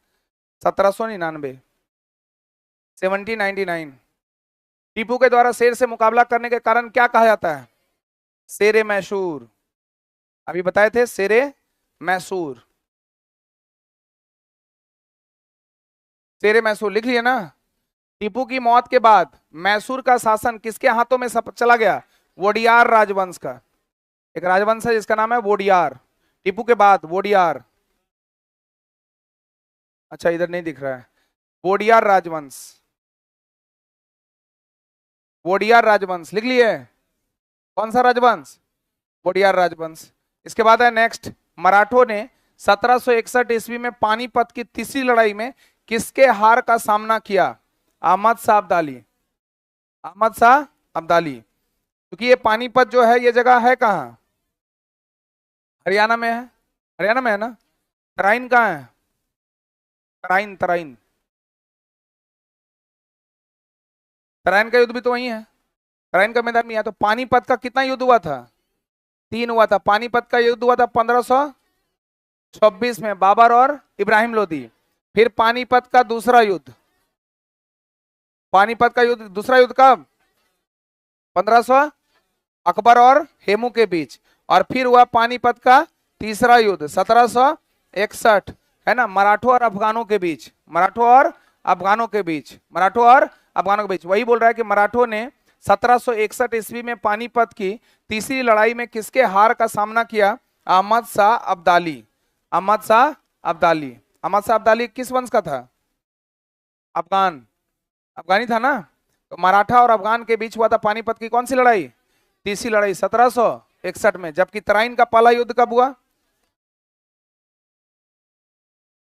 1799, 1799। टीपू के द्वारा शेर से मुकाबला करने के कारण क्या कहा जाता है? शेरे मैसूर। अभी बताए थे, शेरे मैसूर। शेरे मैसूर लिख लिए ना। टीपू की मौत के बाद मैसूर का शासन किसके हाथों में चला गया? वोडियार राजवंश का। एक राजवंश है जिसका नाम है वोडियार। टीपू के बाद वोडियार, अच्छा इधर नहीं दिख रहा है, वोडियार राजवंश। वोडियार राजवंश लिख लिए। कौन सा राजवंश? वोडियार राजवंश। इसके बाद है नेक्स्ट, मराठों ने 1761 ईस्वी में पानीपत की तीसरी लड़ाई में किसके हार का सामना किया? अहमद शाह अब्दाली। अहमद शाह अब्दाली। क्योंकि ये पानीपत जो है ये जगह है कहाँ? हरियाणा में है, हरियाणा में है ना। तराइन कहाँ है? तराइन, तराइन। तराइन का युद्ध भी तो वही है, तराइन का मैदान में है। तो पानीपत का कितना युद्ध हुआ था? 3 हुआ था। पानीपत का युद्ध हुआ था 1526 में, बाबर और इब्राहिम लोदी। फिर पानीपत का दूसरा युद्ध, पानीपत का युद्ध दूसरा युद्ध कब? 1500 अकबर और हेमू के बीच। और फिर हुआ पानीपत का तीसरा युद्ध 1761, है ना, मराठों और अफगानों के बीच। मराठों और अफगानों के बीच, मराठों और अफगानों के बीच। वही बोल रहा है कि मराठों ने 1761 ईस्वी में पानीपत की तीसरी लड़ाई में किसके हार का सामना किया? अहमद शाह अब्दाली। अहमद शाह अब्दाली। अहमद शाह अब्दाली किस वंश का था? अफगान, अफगानी था ना। तो मराठा और अफगान के बीच हुआ था पानीपत की कौन सी लड़ाई? तीसरी लड़ाई 1761 में। जबकि तराइन का पहला युद्ध कब हुआ?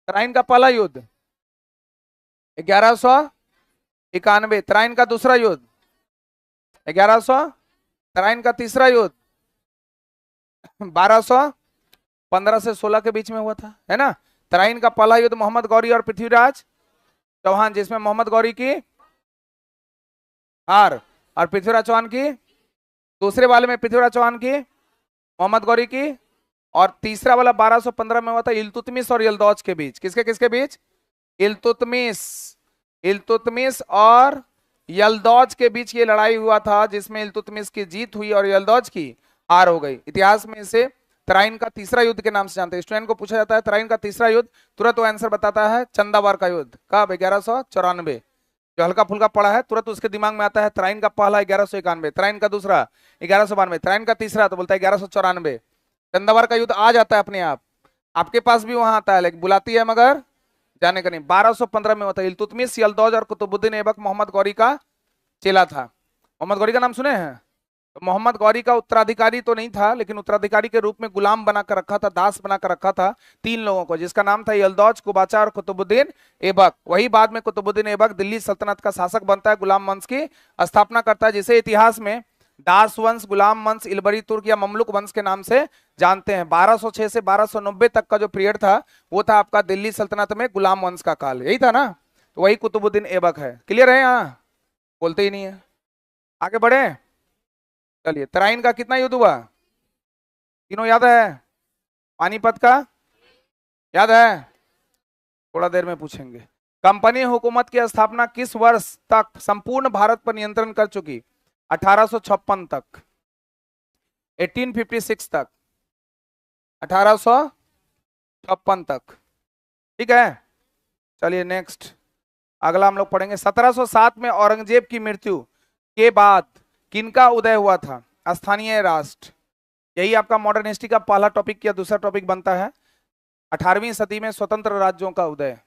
तराइन का पहला युद्ध 1191। तराइन का दूसरा युद्ध 1100। तराइन का तीसरा युद्ध 1215 से 16 के बीच में हुआ था, है ना। तराइन का पहला युद्ध मोहम्मद गौरी और पृथ्वीराज चौहान, जिसमें मोहम्मद गौरी की हार और पृथ्वीराज चौहान की, दूसरे वाले में पृथ्वीराज चौहान की, मोहम्मद गौरी की। और तीसरा वाला 1215 में हुआ था इल्तुतमिश और यलदौज के बीच। किसके किसके बीच? इल्तुतमिश, इल्तुतमिश और यलदौज के बीच ये लड़ाई हुआ था, जिसमें इल्तुतमिश की जीत हुई और यलदौज की हार हो गई। इतिहास में इसे तराइन का तीसरा युद्ध के नाम से जानते हैं। स्टूडेंट को पूछा जाता है तराइन का तीसरा युद्ध, तुरंत वो आंसर बताता है चंदावार का युद्ध। कब? 1194। जो हल्का फुल्का पड़ा है तुरंत उसके दिमाग में आता है तराइन का पहला 1191, तराइन का दूसरा 1192, तराइन का तीसरा तो बोलता है 1194। चंदावार का युद्ध आ जाता है अपने आप, आपके पास भी वहां आता है, लेकिन बुलाती है मगर जाने का नहीं। 1215 में होता है। इल्तुतमिश, यलदौज और कुतुबुद्दीन ऐबक मोहम्मद गौरी का चेला था। मोहम्मद गौरी का नाम सुने हैं? तो मोहम्मद गौरी का उत्तराधिकारी तो नहीं था, लेकिन उत्तराधिकारी के रूप में गुलाम बनाकर रखा था, दास बनाकर रखा था 3 लोगों को, जिसका नाम था यलदौज, कुबाचा और कुतुबुद्दीन ऐबक। वही बाद में कुतुबुद्दीन ऐबक दिल्ली सल्तनत का शासक बनता है, गुलाम वंश की स्थापना करता है, जिसे इतिहास में दास वंश, गुलाम वंश, इलबरी तुर्क या ममलुक वंश के नाम से जानते हैं। 1206 से 1290 तक का जो पीरियड था वो था आपका दिल्ली सल्तनत में गुलाम वंश का काल, यही था ना। तो वही कुतुबुद्दीन ऐबक है। क्लियर है? यहाँ बोलते ही नहीं है। आगे बढ़े, चलिए। तराइन का कितना युद्ध हुआ? तीनों याद है? पानीपत का याद है? थोड़ा देर में पूछेंगे। कंपनी हुकूमत की स्थापना किस वर्ष तक संपूर्ण भारत पर नियंत्रण कर चुकी? 1856 तक, 1856 तक, 1856 तक। ठीक है, चलिए नेक्स्ट अगला हम लोग पढ़ेंगे। 1707 में औरंगजेब की मृत्यु के बाद किनका उदय हुआ था? स्थानीय राष्ट्र। यही आपका मॉडर्न हिस्ट्री का पहला टॉपिक या दूसरा टॉपिक बनता है। 18वीं सदी में स्वतंत्र राज्यों का उदय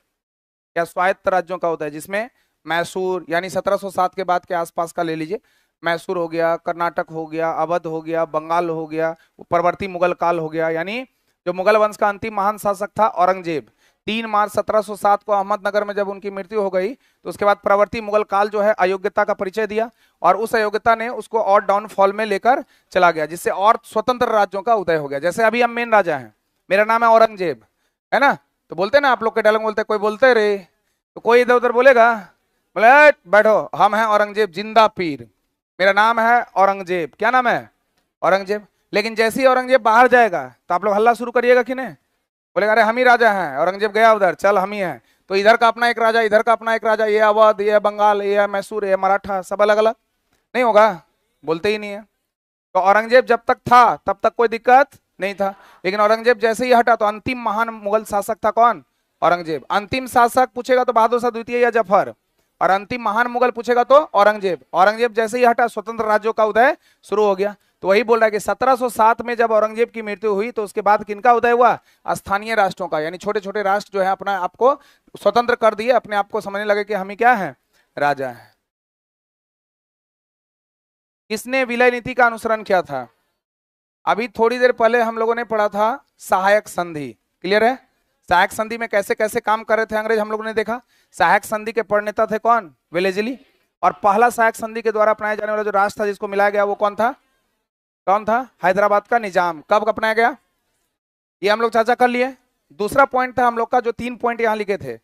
या स्वायत्त राज्यों का उदय, जिसमें मैसूर, यानी 1707 के बाद के आसपास का ले लीजिए, मैसूर हो गया, कर्नाटक हो गया, अवध हो गया, बंगाल हो गया, परवर्ती मुगल काल हो गया। यानी जो मुगल वंश का अंतिम महान शासक था औरंगजेब, 3 मार्च 1707 को अहमदनगर में जब उनकी मृत्यु हो गई तो उसके बाद प्रवर्ती मुगल काल जो है अयोग्यता का परिचय दिया, और उस अयोग्यता ने उसको और डाउनफॉल में लेकर चला गया, जिससे और स्वतंत्र राज्यों का उदय हो गया। जैसे अभी हम मेन राजा हैं, मेरा नाम है औरंगजेब, है ना, तो बोलते ना आप लोग के डायलॉग बोलते, कोई बोलते रे तो कोई इधर उधर बोलेगा, बोले बैठो हम हैं औरंगजेब जिंदा पीर, मेरा नाम है औरंगजेब। क्या नाम है? औरंगजेब। लेकिन जैसे ही औरंगजेब बाहर जाएगा तो आप लोग हल्ला शुरू करिएगा कि नहीं? बोलेगा अरे हम ही राजा हैं, औरंगजेब गया उधर, चल हम ही हैं। तो इधर का अपना एक राजा, इधर का अपना एक राजा, ये अवध, ये बंगाल, ये मैसूर, ये मराठा, सब अलग अलग नहीं होगा? बोलते ही नहीं है। तो औरंगजेब जब तक था तब तक कोई दिक्कत नहीं था, लेकिन औरंगजेब जैसे ही हटा तो अंतिम महान मुगल शासक था कौन? औरंगजेब। अंतिम शासक पूछेगा तो बहादुर शाह द्वितीय या जफर, और अंतिम महान मुगल पूछेगा तो औरंगजेब। औरंगजेब जैसे ही हटा स्वतंत्र राज्यों का उदय शुरू हो गया। तो वही बोल रहा है कि 1707 में जब औरंगजेब की मृत्यु हुई तो उसके बाद किनका उदय हुआ? स्थानीय राष्ट्रों का, यानी छोटे छोटे राष्ट्र जो है अपना आपको स्वतंत्र कर दिए, अपने आप को समझने लगे कि हम ही क्या है? राजा है। किसने विलय नीति का अनुसरण किया था? अभी थोड़ी देर पहले हम लोगों ने पढ़ा था सहायक संधि। क्लियर है? सहायक संधि में कैसे कैसे काम कर रहे थे अंग्रेज हम लोगों ने देखा। सहायक संधि के प्रणेता थे कौन? वेलेजली। और पहला सहायक संधि के द्वारा अपनाया जाने वाला जो राष्ट्र था जिसको मिलाया गया वो कौन था? कौन था? हैदराबाद का निजाम। कब अपनाया गया? ये हम लोग चर्चा कर लिए। दूसरा पॉइंट था हम लोग का, जो 3 पॉइंट यहाँ लिखे थे,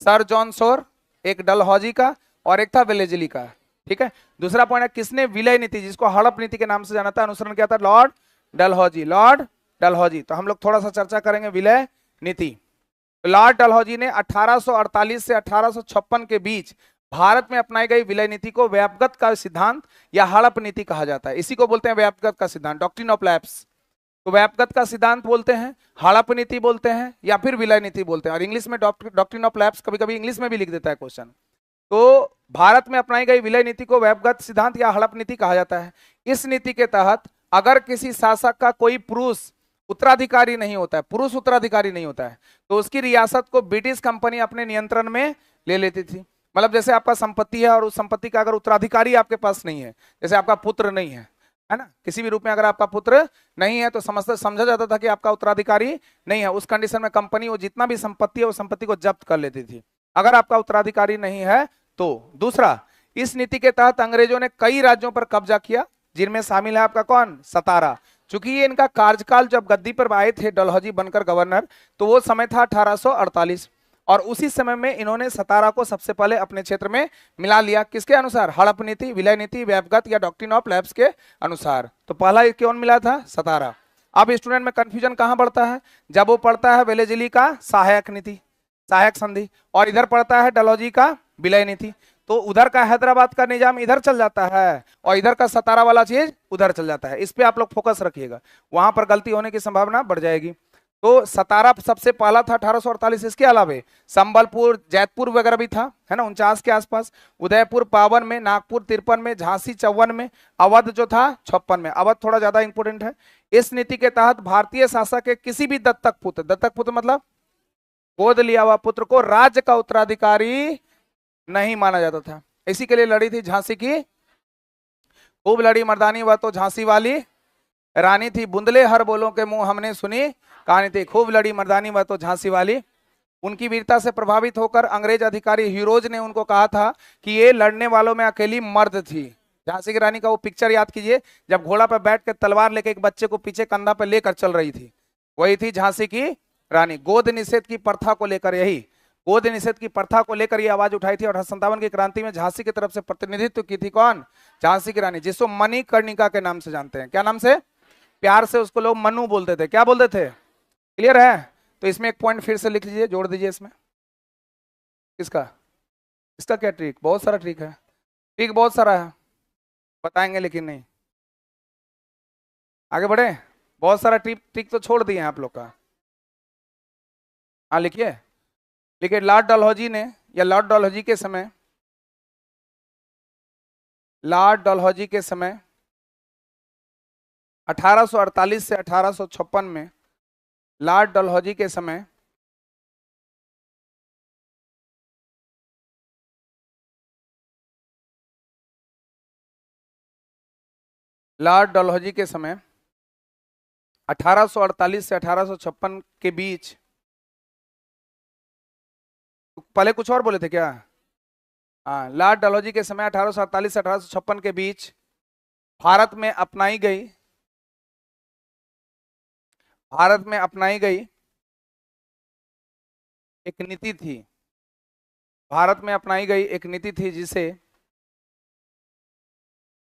सर जॉन शोर, एक डलहौजी का और एक था वेलेजली का। ठीक है, दूसरा पॉइंट है किसने विलय नीति, जिसको हड़प नीति के नाम से जाना था, अनुसरण किया था? लॉर्ड डलहौजी। लॉर्ड डलहौजी। तो हम लोग थोड़ा सा चर्चा करेंगे विलय नीति। लॉर्ड डलहौजी ने 1848 से 1856 के बीच भारत में अपनाई गई विलय नीति को व्यापगत का सिद्धांत या हड़प नीति कहा जाता है। इसी को बोलते हैं व्यापगत का सिद्धांत, डॉक्ट्रिन ऑफ लैप्स। तो व्यापगत का सिद्धांत बोलते हैं, हड़प नीति बोलते हैं, या फिर विलय नीति बोलते हैं। और इंग्लिश में डॉक्ट्रिन ऑफ लैप्स कभी कभी इंग्लिश में भी लिख देता है क्वेश्चन। तो भारत में अपनाई गई विलय नीति को व्यापगत सिद्धांत या हड़प नीति कहा जाता है। इस नीति के तहत अगर किसी शासक का कोई पुरुष उत्तराधिकारी नहीं होता है, पुरुष उत्तराधिकारी नहीं होता है, तो उसकी रियासत को ब्रिटिश कंपनी अपने नियंत्रण में ले लेती थी। मतलब जैसे आपका संपत्ति है और उस संपत्ति का अगर उत्तराधिकारी आपके पास नहीं है, जैसे आपका पुत्र नहीं है, है ना, किसी भी रूप में अगर आपका पुत्र नहीं है तो समझा जाता था कि आपका उत्तराधिकारी नहीं है। उस कंडीशन में कंपनी वो जितना भी संपत्ति है उस संपत्ति को जब्त कर लेती थी, अगर आपका उत्तराधिकारी नहीं है तो। दूसरा, इस नीति के तहत अंग्रेजों ने कई राज्यों पर कब्जा किया, जिनमें शामिल है आपका कौन? सतारा। चूंकि ये इनका कार्यकाल जब गद्दी पर आए थे डलहौजी बनकर गवर्नर, तो वो समय था 1848, और उसी समय में इन्होंने सतारा को सबसे पहले अपने क्षेत्र में मिला लिया। किसके अनुसार? हड़प नीति, विलय नीति, व्यापगत या डॉक्ट्रिन ऑफ लैप्स के अनुसार। तो पहला कौन मिला था? सतारा। अब स्टूडेंट में कंफ्यूजन कहां बढ़ता है? जब वो पढ़ता है वेलेजली का सहायक नीति, सहायक संधि, और इधर पढ़ता है डलहौजी का विलय नीति, तो उधर का हैदराबाद का निजाम इधर चल जाता है और इधर का सतारा वाला चीज उधर चल जाता है। इस पे आप लोग फोकस रखिएगा, वहां पर गलती होने की संभावना बढ़ जाएगी। तो सतारा सबसे पहला था 1848। इसके अलावा संबलपुर, जैतपुर वगैरह भी था, है ना, 49 के आसपास। उदयपुर 52 में, नागपुर 53 में, झांसी 54 में, अवध जो था 56 में। अवध थोड़ा ज्यादा इंपोर्टेंट है। इस नीति के तहत भारतीय शासक के किसी भी दत्तक पुत्र मतलब गोद लिया हुआ पुत्र को राज्य का उत्तराधिकारी नहीं माना जाता था। इसी के लिए लड़ी थी झांसी की खूब लड़ी मर्दानी, वह तो झांसी वाली रानी थी, बुंदले हर बोलों के मुंह हमने सुनी कहानी थी। खूब लड़ी मर्दानी, वह तो झांसी वाली। उनकी वीरता से प्रभावित होकर अंग्रेज अधिकारी हीरोज ने उनको कहा था कि ये लड़ने वालों में अकेली मर्द थी। झांसी की रानी का वो पिक्चर याद कीजिए, जब घोड़ा पर बैठ कर तलवार लेके एक बच्चे को पीछे कंधा पर लेकर चल रही थी, वही थी झांसी की रानी। गोद निषेध की प्रथा को लेकर, यही गोद निषेध की प्रथा को लेकर ये आवाज उठाई थी। और 1857 की क्रांति में झांसी की तरफ से प्रतिनिधित्व की थी कौन? झांसी की रानी, जिसको मणिकर्णिका के नाम से जानते हैं। क्या नाम से? प्यार से उसको लोग मनु बोलते थे। क्या बोलते थे? क्लियर है? तो इसमें एक पॉइंट फिर से लिख लीजिए, जोड़ दीजिए इसमें। किसका? इसका क्या ट्रिक? बहुत सारा ट्रिक है, ट्रिक बहुत सारा है, बताएंगे लेकिन नहीं। आगे बढ़े, बहुत सारा ट्रिक ट्रिक तो छोड़ दिए हैं आप लोग का। हाँ लिखिए, लिखिए लॉर्ड डलहौजी ने, या लॉर्ड डलहौजी के समय, लॉर्ड डलहौजी के समय 1848 से 1856 में, लॉर्ड डलहौजी के समय लॉर्ड डलहौजी के समय 1848 से 1856 के बीच, पहले कुछ और बोले थे क्या? हाँ, लॉर्ड डलहौजी के समय 1848 से 1856 के बीच भारत में अपनाई गई, भारत में अपनाई गई एक नीति थी, भारत में अपनाई गई एक नीति थी जिसे,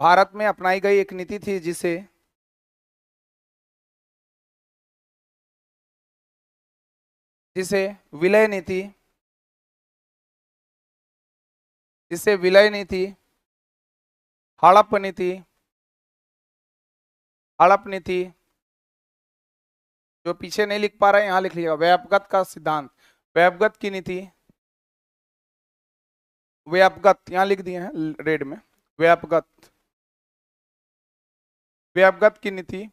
भारत में अपनाई गई एक नीति थी जिसे जिसे विलय नीति, जिसे विलय नीति, हड़प नीति, हड़प नीति, जो पीछे नहीं लिख पा रहे हैं यहां लिख लीजिएगा, व्यापगत का सिद्धांत, व्यापगत की नीति, व्यापगत यहां लिख दिए हैं रेड में, व्यापगत, व्यापगत की नीति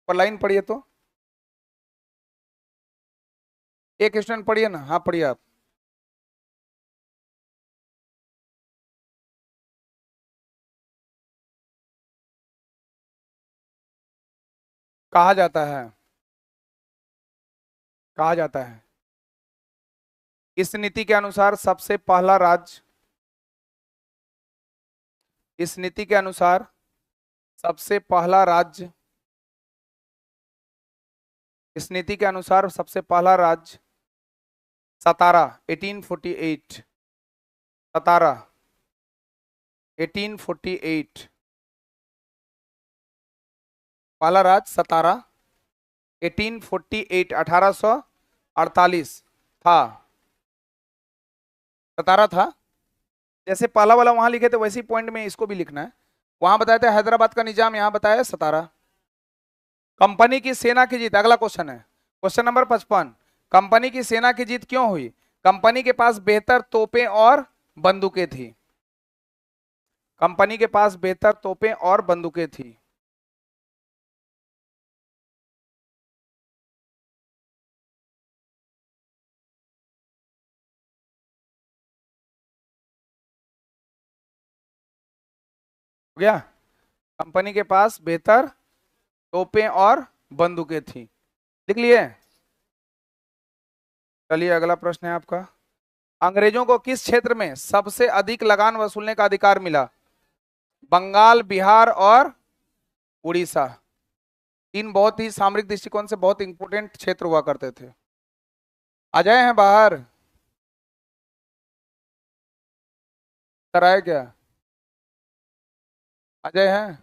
पर लाइन पढ़िए तो, एक स्टूडेंट पढ़िए ना। हाँ पढ़िए आप। कहा जाता है, कहा जाता है इस नीति के अनुसार सबसे पहला राज्य, इस नीति के अनुसार सबसे पहला राज्य, इस नीति के अनुसार सबसे पहला राज्य सतारा 1848, सतारा 1848, पहला राज्य सतारा 1848, 1848 था, सतारा था। जैसे पहला वाला वहां लिखे थे वैसे पॉइंट में इसको भी लिखना है। वहां बताया था हैदराबाद का निजाम, यहां बताया सतारा। कंपनी की सेना की जीत, अगला क्वेश्चन है, क्वेश्चन नंबर 55। कंपनी की सेना की जीत क्यों हुई? कंपनी के पास बेहतर तोपें और बंदूकें थी, कंपनी के पास बेहतर तोपें और बंदूकें थी। हो गया? कंपनी के पास बेहतर तोपें और बंदूकें थी, लिख लिए? चलिए अगला प्रश्न है आपका, अंग्रेजों को किस क्षेत्र में सबसे अधिक लगान वसूलने का अधिकार मिला? बंगाल, बिहार और उड़ीसा, तीन बहुत ही सामरिक दृष्टिकोण से बहुत इंपोर्टेंट क्षेत्र हुआ करते थे। आ जाए हैं बाहर, कराए क्या? आ जाए हैं।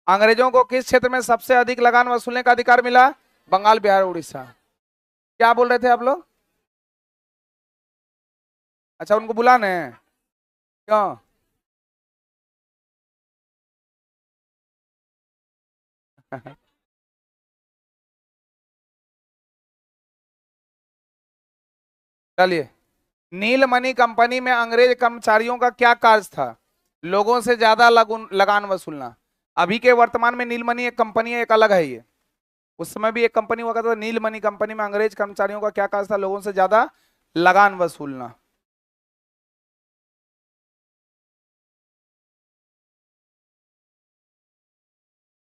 अंग्रेजों को किस क्षेत्र में सबसे अधिक लगान वसूलने का अधिकार मिला? बंगाल, बिहार, उड़ीसा। क्या बोल रहे थे आप लोग? अच्छा उनको बुलाने हैं? क्यों? चलिए, नीलमणि कंपनी में अंग्रेज कर्मचारियों का क्या कार्य था? लोगों से ज्यादा लगान वसूलना। अभी के वर्तमान में नीलमणि एक कंपनी है, एक अलग है ये। उस समय भी एक कंपनी हुआ करता था नीलमणि कंपनी में अंग्रेज कर्मचारियों का क्या कार्य था? लोगों से ज्यादा लगान वसूलना।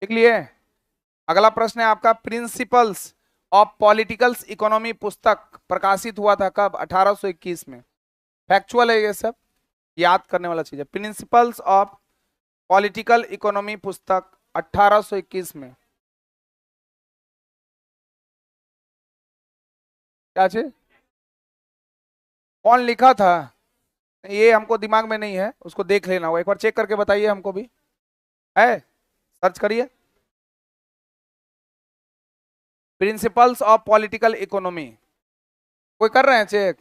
लिख लिए। अगला प्रश्न है आपका, प्रिंसिपल्स ऑफ पॉलिटिकल्स इकोनॉमी पुस्तक प्रकाशित हुआ था कब? 1821 में। फैक्चुअल है ये सब, याद करने वाला चीज है। प्रिंसिपल्स ऑफ पॉलिटिकल इकोनॉमी पुस्तक 1821 में। क्या चीज? कौन लिखा था? ये हमको दिमाग में नहीं है, उसको देख लेना होगा, एक बार चेक करके बताइए हमको भी। है, सर्च करिए, प्रिंसिपल्स ऑफ पॉलिटिकल इकोनॉमी। कोई कर रहे हैं check?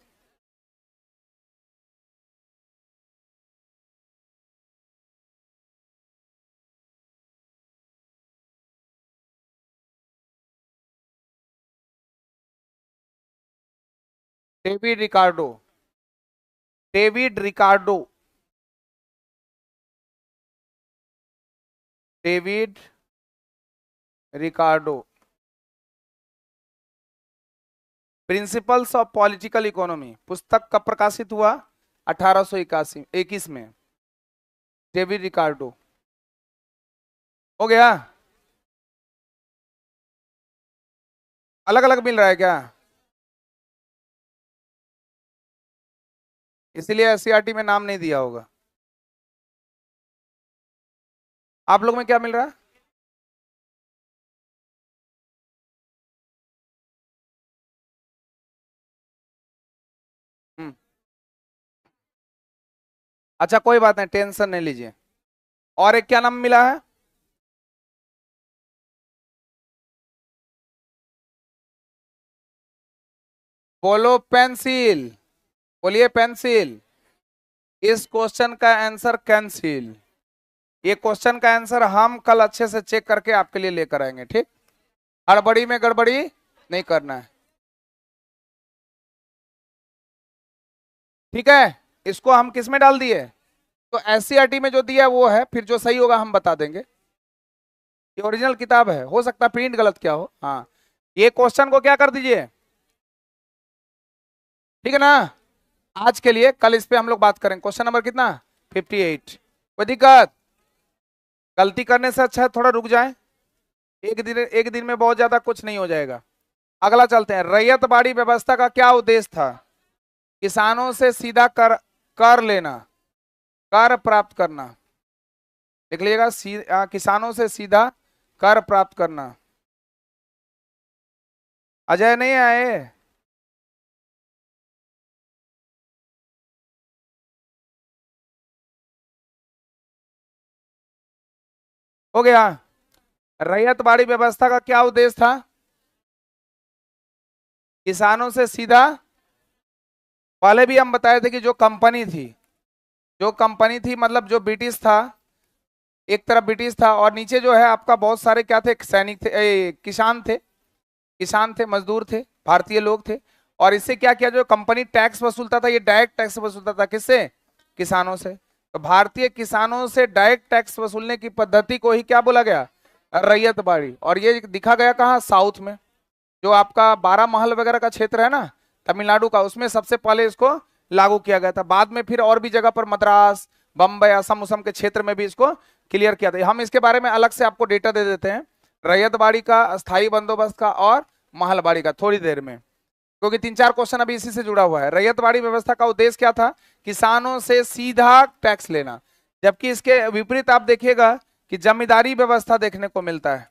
David Ricardo, David Ricardo, David Ricardo. Principles of political economy पुस्तक कब प्रकाशित हुआ? 1881 में। David Ricardo. हो गया? अलग अलग मिल रहा है क्या? इसीलिए एससीईआरटी में नाम नहीं दिया होगा। आप लोग में क्या मिल रहा है? हम्म, अच्छा कोई बात नहीं, टेंशन नहीं लीजिए। और एक क्या नाम मिला है? बोलो पेंसिल। बोलिए पेंसिल। इस क्वेश्चन का आंसर कैंसिल। ये क्वेश्चन का आंसर हम कल अच्छे से चेक करके आपके लिए लेकर आएंगे, ठीक? हड़बड़ी में गड़बड़ी नहीं करना है, ठीक है? इसको हम किस में डाल दिए? तो एससीईआरटी में जो दिया है वो है, फिर जो सही होगा हम बता देंगे। ये ओरिजिनल किताब है, हो सकता है प्रिंट गलत क्या हो। हाँ, ये क्वेश्चन को क्या कर दीजिए, ठीक है ना? आज के लिए, कल इस पे हम लोग बात करेंगे। क्वेश्चन नंबर कितना? 58। कोई दिक्कत? गलती करने से अच्छा है थोड़ा रुक जाए, एक दिन में बहुत ज्यादा कुछ नहीं हो जाएगा। अगला चलते हैं, रैयत बाड़ी व्यवस्था का क्या उद्देश्य था? किसानों से सीधा कर कर लेना, कर प्राप्त करना। लिख लीजिएगा, किसानों से सीधा कर प्राप्त करना। अजय नहीं आए? हो गया। रैयत बाड़ी व्यवस्था का क्या उद्देश्य था? किसानों से सीधा, पहले भी हम बताए थे कि जो कंपनी थी, जो कंपनी थी मतलब जो ब्रिटिश था, एक तरफ ब्रिटिश था और नीचे जो है आपका बहुत सारे क्या थे, सैनिक थे, किसान थे। किसान थे, मजदूर थे, भारतीय लोग थे। और इससे क्या किया, जो कंपनी टैक्स वसूलता था, ये डायरेक्ट टैक्स वसूलता था, किससे? किसानों से। तो भारतीय किसानों से डायरेक्ट टैक्स वसूलने की पद्धति को ही क्या बोला गया? रैयत बाड़ी। और ये दिखा गया कहाँ? साउथ में। जो आपका 12 महल वगैरह का क्षेत्र है ना, तमिलनाडु का, उसमें सबसे पहले इसको लागू किया गया था। बाद में फिर और भी जगह पर, मद्रास, बम्बई, असम उसम के क्षेत्र में भी इसको क्लियर किया था। हम इसके बारे में अलग से आपको डेटा दे देते हैं, रैयतबाड़ी का, अस्थाई बंदोबस्त का और महलबाड़ी का, थोड़ी देर में, क्योंकि 3 4 क्वेश्चन अभी इसी से जुड़ा हुआ है। रैयतबाड़ी व्यवस्था का उद्देश्य क्या था? किसानों से सीधा टैक्स लेना। जबकि इसके विपरीत आप देखिएगा कि जमींदारी व्यवस्था देखने को मिलता है।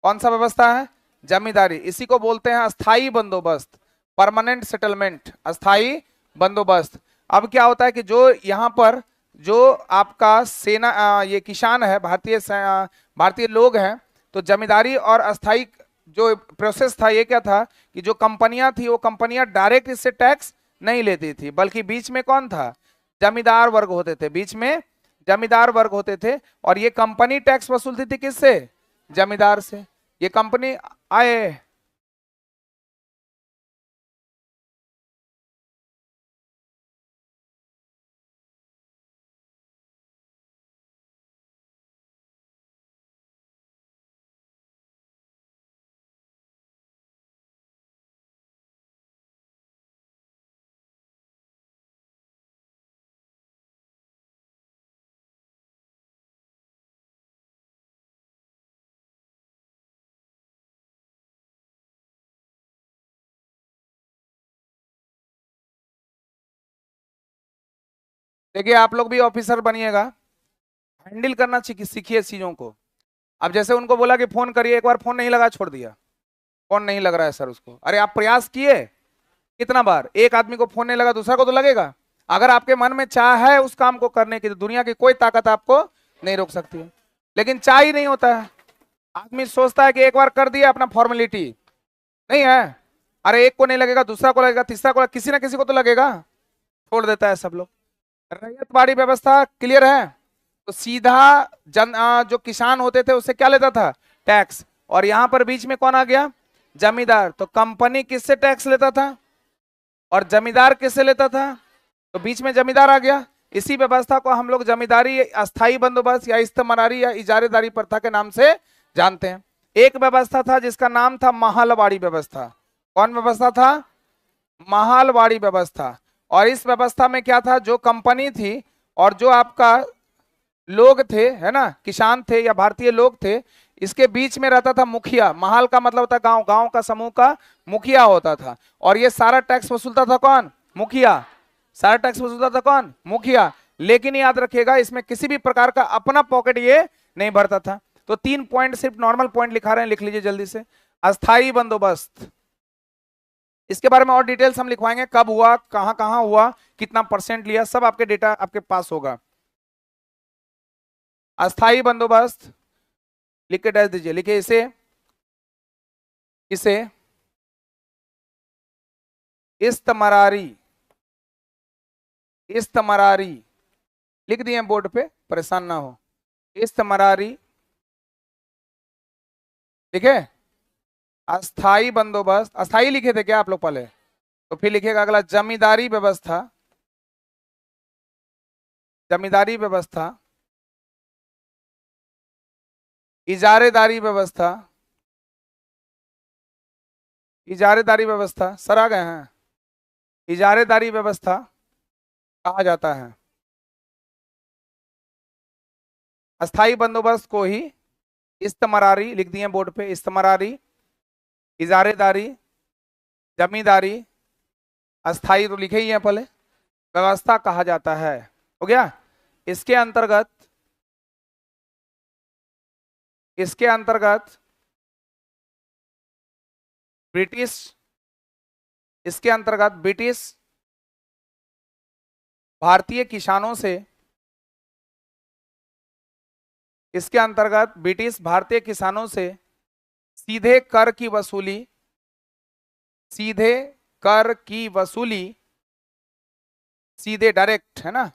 कौन सा व्यवस्था है? जमींदारी। इसी को बोलते हैं अस्थाई बंदोबस्त, परमानेंट सेटलमेंट, अस्थाई बंदोबस्त। अब क्या होता है कि जो यहाँ पर जो आपका सेना, ये किसान है, भारतीय लोग हैं, तो जमींदारी और अस्थाई जो प्रोसेस था, ये क्या था कि जो कंपनियां थी वो कंपनियां डायरेक्ट इससे टैक्स नहीं लेती थी, बल्कि बीच में कौन था? जमींदार वर्ग होते थे, बीच में जमींदार वर्ग होते थे। और ये कंपनी टैक्स वसूलती थी किससे? जमींदार से। ये कंपनी आए देखिए आप लोग भी ऑफिसर बनिएगा, हैंडल करना सीखिए चीजों को। अब जैसे उनको बोला कि फोन करिए, एक बार फोन नहीं लगा छोड़ दिया, फोन नहीं लग रहा है सर उसको, अरे आप प्रयास किए कितना बार, एक आदमी को फोन नहीं लगा दूसरा को तो लगेगा। अगर आपके मन में चाह है उस काम को करने की तो दुनिया की कोई ताकत आपको नहीं रोक सकती है, लेकिन चाह ही नहीं होता है। आदमी सोचता है कि एक बार कर दिया अपना फॉर्मेलिटी, नहीं है, अरे एक को नहीं लगेगा दूसरा को लगेगा तीसरा को लगेगा, किसी ना किसी को तो लगेगा, छोड़ देता है सब लोग। रैयतवाड़ी व्यवस्था क्लियर है? तो सीधा जो किसान होते थे उससे क्या लेता था, टैक्स, और यहां पर बीच में कौन आ गया, जमींदार। तो कंपनी किससे टैक्स लेता था और जमींदार किससे लेता था, तो बीच में जमींदार आ गया। इसी व्यवस्था को हम लोग जमींदारी, अस्थाई बंदोबस्त या इस्तेमारी या इजारेदारी प्रथा के नाम से जानते हैं। एक व्यवस्था था जिसका नाम था महलवाड़ी व्यवस्था। कौन व्यवस्था था, महलवाड़ी व्यवस्था। और इस व्यवस्था में क्या था, जो कंपनी थी और जो आपका लोग थे, है ना, किसान थे या भारतीय लोग थे, इसके बीच में रहता था मुखिया। महल का मतलब होता गांव, गांव का समूह का मुखिया होता था। और ये सारा टैक्स वसूलता था कौन, मुखिया। सारा टैक्स वसूलता था कौन, मुखिया। लेकिन याद रखिएगा इसमें किसी भी प्रकार का अपना पॉकेट ये नहीं भरता था। तो 3 पॉइंट सिर्फ नॉर्मल पॉइंट लिखा रहे हैं, लिख लीजिए जल्दी से। अस्थाई बंदोबस्त, इसके बारे में और डिटेल्स हम लिखवाएंगे, कब हुआ, कहां कहां हुआ, कितना परसेंट लिया, सब आपके डेटा आपके पास होगा। अस्थाई बंदोबस्त लिख के डैश दीजिए, लिखिए इसे, इसे इस्तमरारी, इस्तमरारी लिख दिए बोर्ड पे, परेशान ना हो, इस्तमरारी, ठीक है। अस्थाई बंदोबस्त, अस्थाई लिखे थे क्या आप लोग पहले, तो फिर लिखिएगा अगला जमींदारी व्यवस्था, जमींदारी व्यवस्था, इजारेदारी व्यवस्था, इजारेदारी व्यवस्था, सर आ गए हैं, इजारेदारी व्यवस्था कहा जाता है। अस्थाई बंदोबस्त को ही इस्तमरारी लिख दिए बोर्ड पे, इस्तमरारी, इजारेदारी, जमींदारी, अस्थाई तो लिखे ही है पहले, व्यवस्था कहा जाता है। हो गया। इसके अंतर्गत, इसके अंतर्गत ब्रिटिश, इसके अंतर्गत ब्रिटिश भारतीय किसानों से, इसके अंतर्गत ब्रिटिश भारतीय किसानों से सीधे कर की वसूली, सीधे कर की वसूली, सीधे डायरेक्ट, है ना,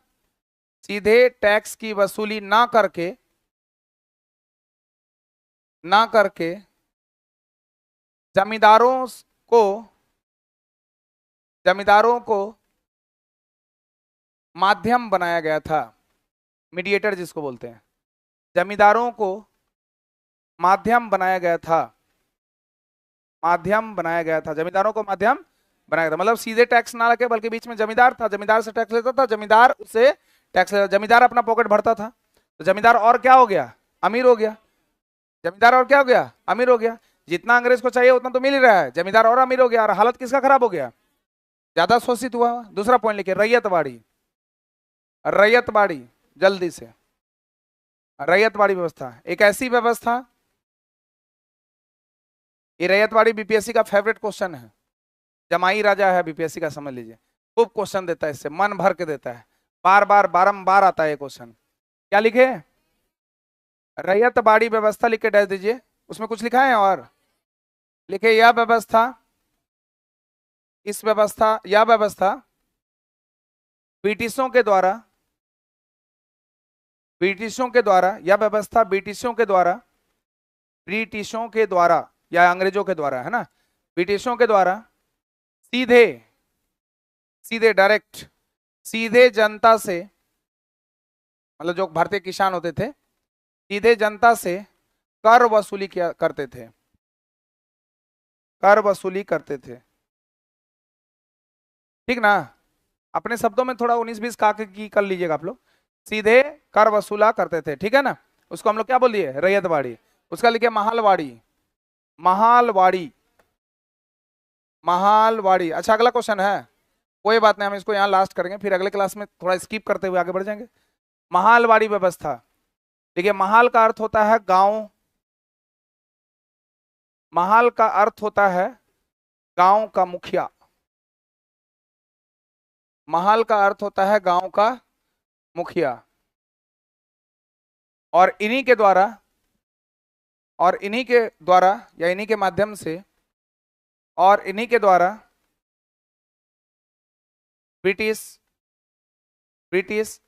सीधे टैक्स की वसूली ना करके, ना करके जमींदारों को, जमींदारों को माध्यम बनाया गया था, मीडिएटर जिसको बोलते हैं, जमींदारों को माध्यम बनाया गया था, माध्यम बनाया गया था, जमींदारों को माध्यम बनाया गया था। मतलब सीधे टैक्स ना लगे बल्कि बीच में जमींदार था, जमींदार से टैक्स लेता था, जमींदार उससे टैक्स लेता, जमींदार अपना पॉकेट भरता था, तो जमींदार और क्या हो गया, अमीर हो गया। जमींदार और क्या हो गया, अमीर हो गया। जितना अंग्रेज को चाहिए उतना तो मिल ही रहा है, जमींदार और अमीर हो गया, और हालत किसका खराब हो गया, ज्यादा शोषित हुआ। दूसरा पॉइंट लिखिए, रैयतवाड़ी, रैयतवाड़ी जल्दी से, रैयतवाड़ी व्यवस्था एक ऐसी व्यवस्था, ये रैयतवाड़ी बीपीएससी का फेवरेट क्वेश्चन है, जमाई राजा है बीपीएससी का, समझ लीजिए, खूब क्वेश्चन देता है, इससे मन भर के देता है, बार बार बारंबार आता है ये क्वेश्चन। क्या लिखे, रैयतवाड़ी व्यवस्था लिख के डैश दीजिए, उसमें कुछ लिखा है और लिखे, यह व्यवस्था, इस व्यवस्था, यह व्यवस्था ब्रिटिशों के द्वारा, ब्रिटिशों के द्वारा, यह व्यवस्था ब्रिटिशों के द्वारा, ब्रिटिशों के द्वारा या अंग्रेजों के द्वारा, है ना, ब्रिटिशों के द्वारा सीधे, सीधे डायरेक्ट, सीधे जनता से, मतलब जो भारतीय किसान होते थे सीधे जनता से कर वसूली किया करते थे, कर वसूली करते थे, ठीक ना। अपने शब्दों में थोड़ा 19-20 का की कर लीजिएगा आप लोग, सीधे कर वसूला करते थे, ठीक है ना। उसको हम लोग क्या बोल दिए, रैयतवाड़ी। उसका लिखे महलवाड़ी, महलवाड़ी, महलवाड़ी। अच्छा अगला क्वेश्चन है, कोई बात नहीं, हम इसको यहाँ लास्ट करेंगे, फिर अगले क्लास में थोड़ा स्किप करते हुए आगे बढ़ जाएंगे। महालवाड़ी व्यवस्था, देखिए महाल का अर्थ होता है गांव, महाल का अर्थ होता है गांव का मुखिया, महाल का अर्थ होता है गांव का मुखिया, और इन्हीं के द्वारा, और इन्हीं के द्वारा या इन्हीं के माध्यम से, और इन्हीं के द्वारा ब्रिटिश ब्रिटिश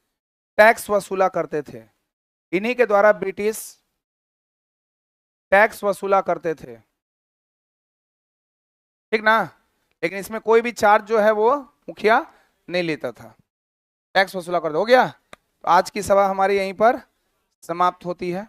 टैक्स वसूला करते थे, इन्हीं के द्वारा ब्रिटिश टैक्स वसूला करते थे, ठीक ना। लेकिन इसमें कोई भी चार्ज जो है वो मुखिया नहीं लेता था, टैक्स वसूला करते। हो गया। तो आज की सभा हमारी यहीं पर समाप्त होती है।